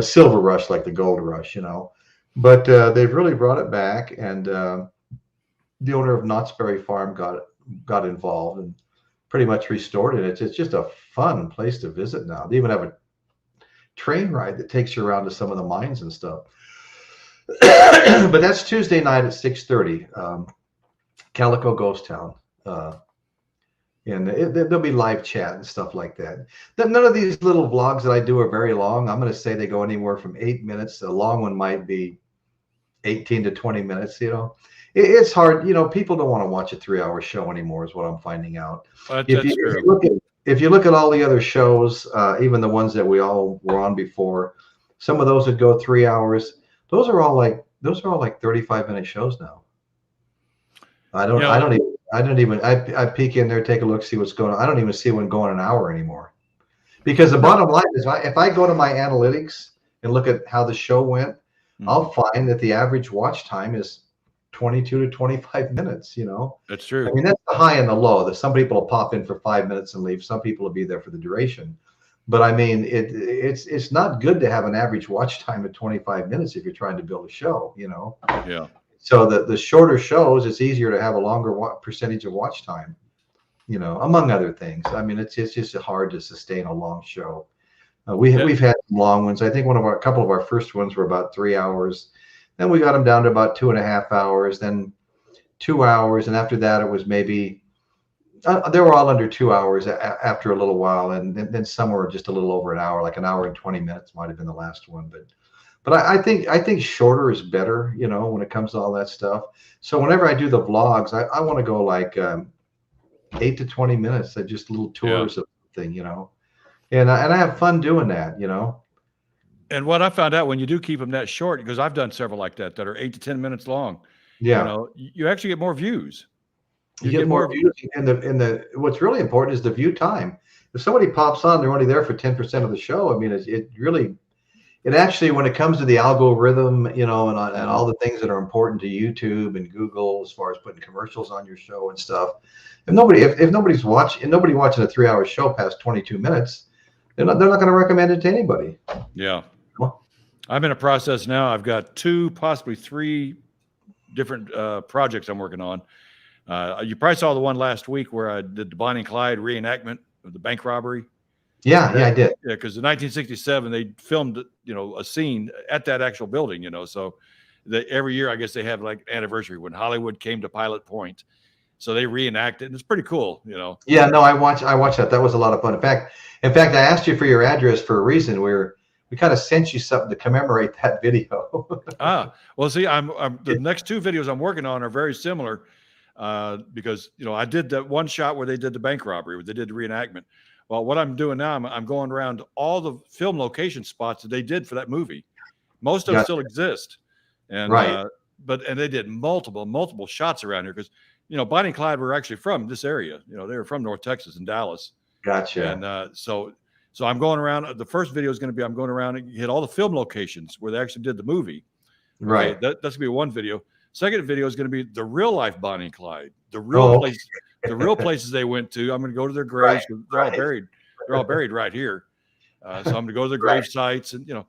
silver rush, like the gold rush, But they've really brought it back, and the owner of Knott's Berry Farm got involved and pretty much restored it. It's just a fun place to visit now. They even have a train ride that takes you around to some of the mines and stuff. But that's Tuesday night at 6:30, Calico Ghost Town, and there'll be live chat and stuff like that. None of these little vlogs that I do are very long. I'm going to say they go anywhere from 8 minutes. A long one might be 18 to 20 minutes. It's hard. People don't want to watch a 3-hour show anymore, is what I'm finding out. If you look at all the other shows, even the ones that we all were on before, some of those would go 3 hours. Those are all like 35-minute shows now. I peek in there, take a look, see what's going on. I don't even see one going an hour anymore, because the bottom line is, if I go to my analytics and look at how the show went, I'll find that the average watch time is 22 to 25 minutes. That's true. I mean, that's the high and the low. That some people will pop in for 5 minutes and leave. Some people will be there for the duration. But I mean, it's not good to have an average watch time at 25 minutes if you're trying to build a show, Yeah. So the shorter shows, it's easier to have a longer percentage of watch time, among other things. I mean, it's just hard to sustain a long show. We've had some long ones. I think a couple of our first ones were about 3 hours. Then we got them down to about 2.5 hours, then 2 hours. And after that, it was maybe They were all under 2 hours after a little while, and then some were just a little over an hour, like an hour and 20 minutes might have been the last one. But I think shorter is better, when it comes to all that stuff. So whenever I do the vlogs, I want to go like 8 to 20 minutes, just little tours of thing, and I have fun doing that, And what I found out when you do keep them that short, because I've done several like that are 8 to 10 minutes long. Yeah, you actually get more views. You get more views, and the what's really important is the view time. If somebody pops on, they're only there for 10% of the show. I mean, it actually, when it comes to the algorithm, and all the things that are important to YouTube and Google as far as putting commercials on your show and stuff, if nobody's watching a 3-hour show past 22 minutes, they're not going to recommend it to anybody. Yeah. I'm in a process now. I've got 2, possibly 3 different projects I'm working on. You probably saw the one last week where I did the Bonnie and Clyde reenactment of the bank robbery. Yeah, I did. Yeah, because in 1967 they filmed, a scene at that actual building. So every year I guess they have like anniversary when Hollywood came to Pilot Point, so they reenact it, and it's pretty cool. Yeah, no, I watched that. That was a lot of fun. In fact, I asked you for your address for a reason. We kind of sent you something to commemorate that video. Well, see, I'm the next 2 videos I'm working on are very similar. Because I did that one shot where they did the bank robbery, where they did the reenactment. Well, what I'm doing now, I'm going around all the film location spots that they did for that movie. Most of them still exist, and right. And they did multiple shots around here because Bonnie and Clyde were actually from this area. They were from North Texas and Dallas. Gotcha. And so I'm going around. The first video is going to be I'm going around and hit all the film locations where they actually did the movie. Right. Okay, that's going to be one video. Second video is going to be the real life Bonnie and Clyde, the real places they went to. I'm going to go to their graves. Right, they're all buried. They're all buried right here. So I'm going to go to their grave sites, and because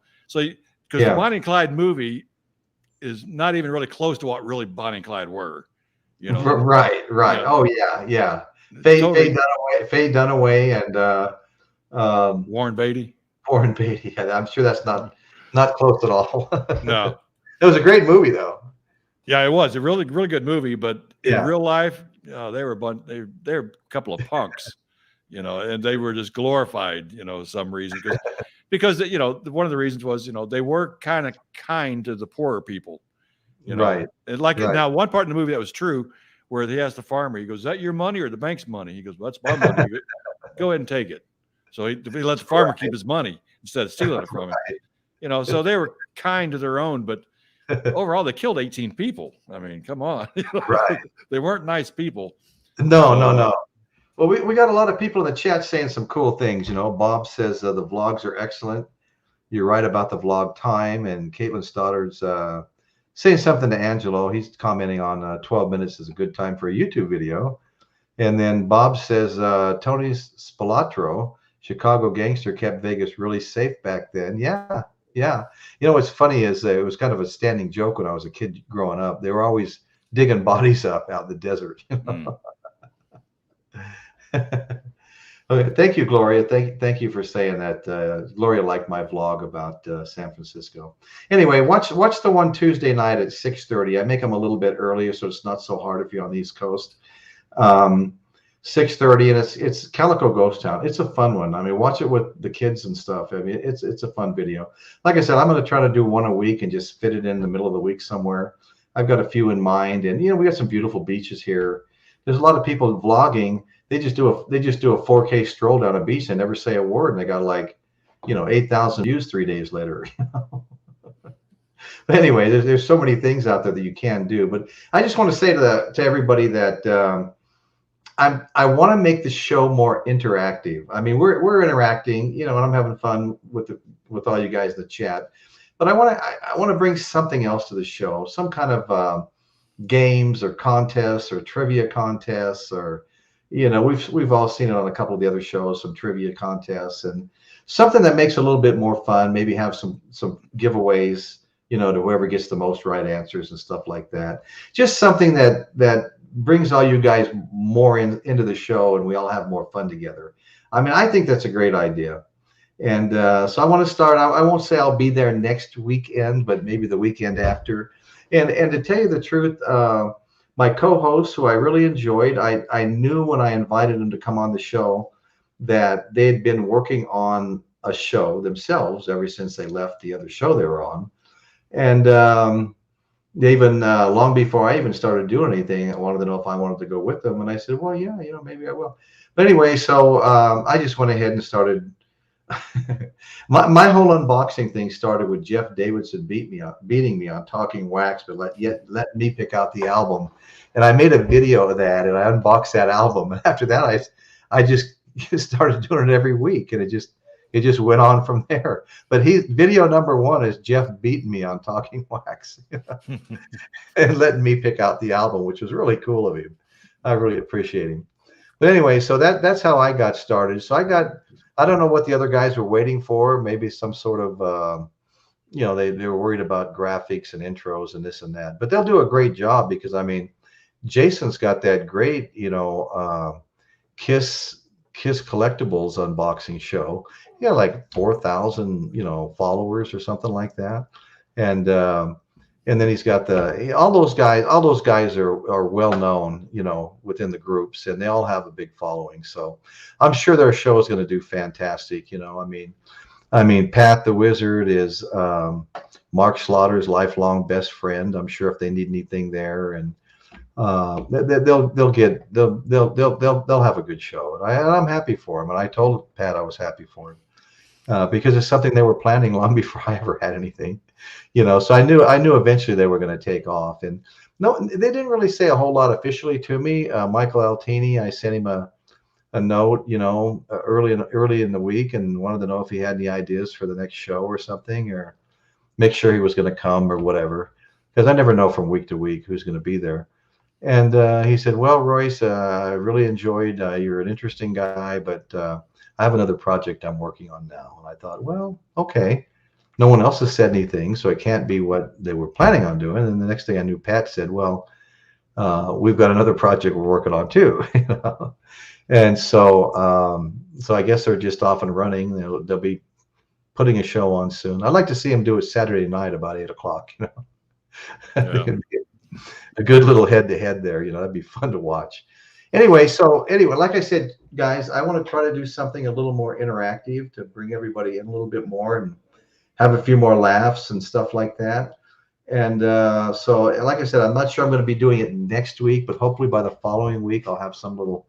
the Bonnie and Clyde movie is not even really close to what really Bonnie and Clyde were. Right. Oh yeah. Faye Dunaway and Warren Beatty. Yeah, I'm sure that's not close at all. No, it was a great movie though. Yeah, it was a really good movie, but in real life, they were a couple of punks, and they were just glorified, some reason because one of the reasons was they were kind of kind to the poorer people, right. And now one part in the movie that was true where he asked the farmer, he goes, "Is that your money or the bank's money?" He goes, "Well, that's my money." Goes, "Go ahead and take it." So he lets the farmer keep his money instead of stealing it from him. So they were kind to their own, but overall, they killed 18 people. I mean, come on. Right. They weren't nice people. No. Well, we got a lot of people in the chat saying some cool things. Bob says the vlogs are excellent. You're right about the vlog time. And Caitlin Stoddard's saying something to Angelo. He's commenting on 12 minutes is a good time for a YouTube video. And then Bob says Tony Spilatro, Chicago gangster, kept Vegas really safe back then. Yeah. What's funny is it was kind of a standing joke when I was a kid growing up. They were always digging bodies up out in the desert. Okay, thank you, Gloria. Thank you for saying that. Gloria liked my vlog about San Francisco. Anyway, watch the one Tuesday night at 6:30. I make them a little bit earlier, so it's not so hard if you're on the East Coast. 6:30, and it's Calico Ghost Town. It's a fun one. I mean, watch it with the kids and stuff. I mean, it's a fun video. Like I said, I'm going to try to do one a week and just fit it in the middle of the week somewhere. I've got a few in mind, and we got some beautiful beaches here. There's a lot of people vlogging. They just do a 4K stroll down a beach and never say a word, and they got like 8,000 views 3 days later. But anyway, there's so many things out there that you can do. But I just want to say to everybody that I want to make the show more interactive. I mean, we're interacting, and I'm having fun with all you guys in the chat. But I want to bring something else to the show, some kind of games or contests or trivia contests, or we've all seen it on a couple of the other shows, some trivia contests, and something that makes it a little bit more fun. Maybe have some giveaways, to whoever gets the most right answers and stuff like that. Just something that brings all you guys more into the show, and we all have more fun together. I mean, I think that's a great idea. And so I want to start. I won't say I'll be there next weekend, but maybe the weekend after. And to tell you the truth, my co-hosts, who I really enjoyed. I knew when I invited them to come on the show that they'd been working on a show themselves ever since they left the other show they were on. And they even long before I even started doing anything, I wanted to know if I wanted to go with them. And I said, well, yeah, maybe I will. But anyway, so I just went ahead and started. my whole unboxing thing started with Jeff Davidson beating me on Talking Wax, but let me pick out the album. And I made a video of that, and I unboxed that album. And after that, I just started doing it every week, and it just went on from there. But video number one is Jeff beating me on Talking Wax and letting me pick out the album, which was really cool of him. I really appreciate him. But anyway, so that's how I got started. So I don't know what the other guys were waiting for. Maybe some sort of, they were worried about graphics and intros and this and that. But they'll do a great job because, I mean, Jason's got that great, Kiss Collectibles unboxing show. He got like 4,000, followers or something like that. And then he's got all those guys are well known, within the groups, and they all have a big following. So I'm sure their show is going to do fantastic. I mean, Pat the Wizard is Mark Slaughter's lifelong best friend. I'm sure if they need anything there, and they'll have a good show, and I'm happy for him. And I told Pat I was happy for him because it's something they were planning long before I ever had anything, So I knew eventually they were going to take off. And no, they didn't really say a whole lot officially to me. Michael Altini, I sent him a note, early in the week, and wanted to know if he had any ideas for the next show or something, or make sure he was going to come or whatever, because I never know from week to week who's going to be there. And he said, well, Royce, I really enjoyed, you're an interesting guy, but I have another project I'm working on now. And I thought, well, okay. No one else has said anything, so it can't be what they were planning on doing. And the next thing I knew, Pat said, well, we've got another project we're working on too. And so I guess they're just off and running. They'll be putting a show on soon. I'd like to see them do it Saturday night about 8:00. Yeah. It'd be a good little head-to-head there. That'd be fun to watch. Anyway, like I said, guys, I want to try to do something a little more interactive to bring everybody in a little bit more and have a few more laughs and stuff like that. And so, like I said, I'm not sure I'm going to be doing it next week, but hopefully by the following week, I'll have some little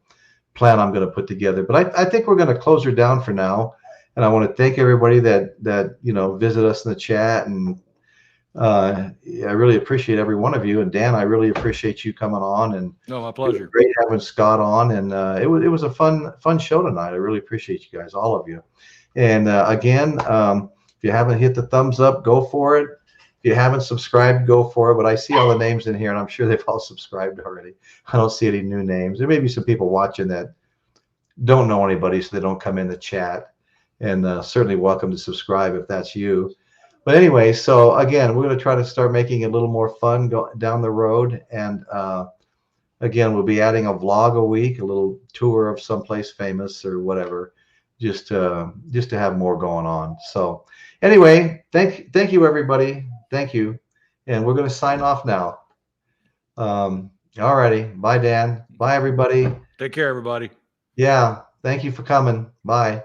plan I'm going to put together. But I think we're going to close her down for now. And I want to thank everybody that visit us in the chat. And I really appreciate every one of you. And Dan, I really appreciate you coming on. And no, my pleasure. Great having Scott on. And it was a fun show tonight. I really appreciate you guys, all of you. And again, if you haven't hit the thumbs up, go for it. If you haven't subscribed, go for it. But I see all the names in here, and I'm sure they've all subscribed already. I don't see any new names. There may be some people watching that don't know anybody, so they don't come in the chat. And certainly welcome to subscribe if that's you. But anyway, so again, we're going to try to start making it a little more fun down the road. And again, we'll be adding a vlog a week, a little tour of someplace famous or whatever, just to have more going on. So anyway, thank you, everybody. Thank you. And we're going to sign off now. All righty. Bye, Dan. Bye, everybody. Take care, everybody. Yeah. Thank you for coming. Bye.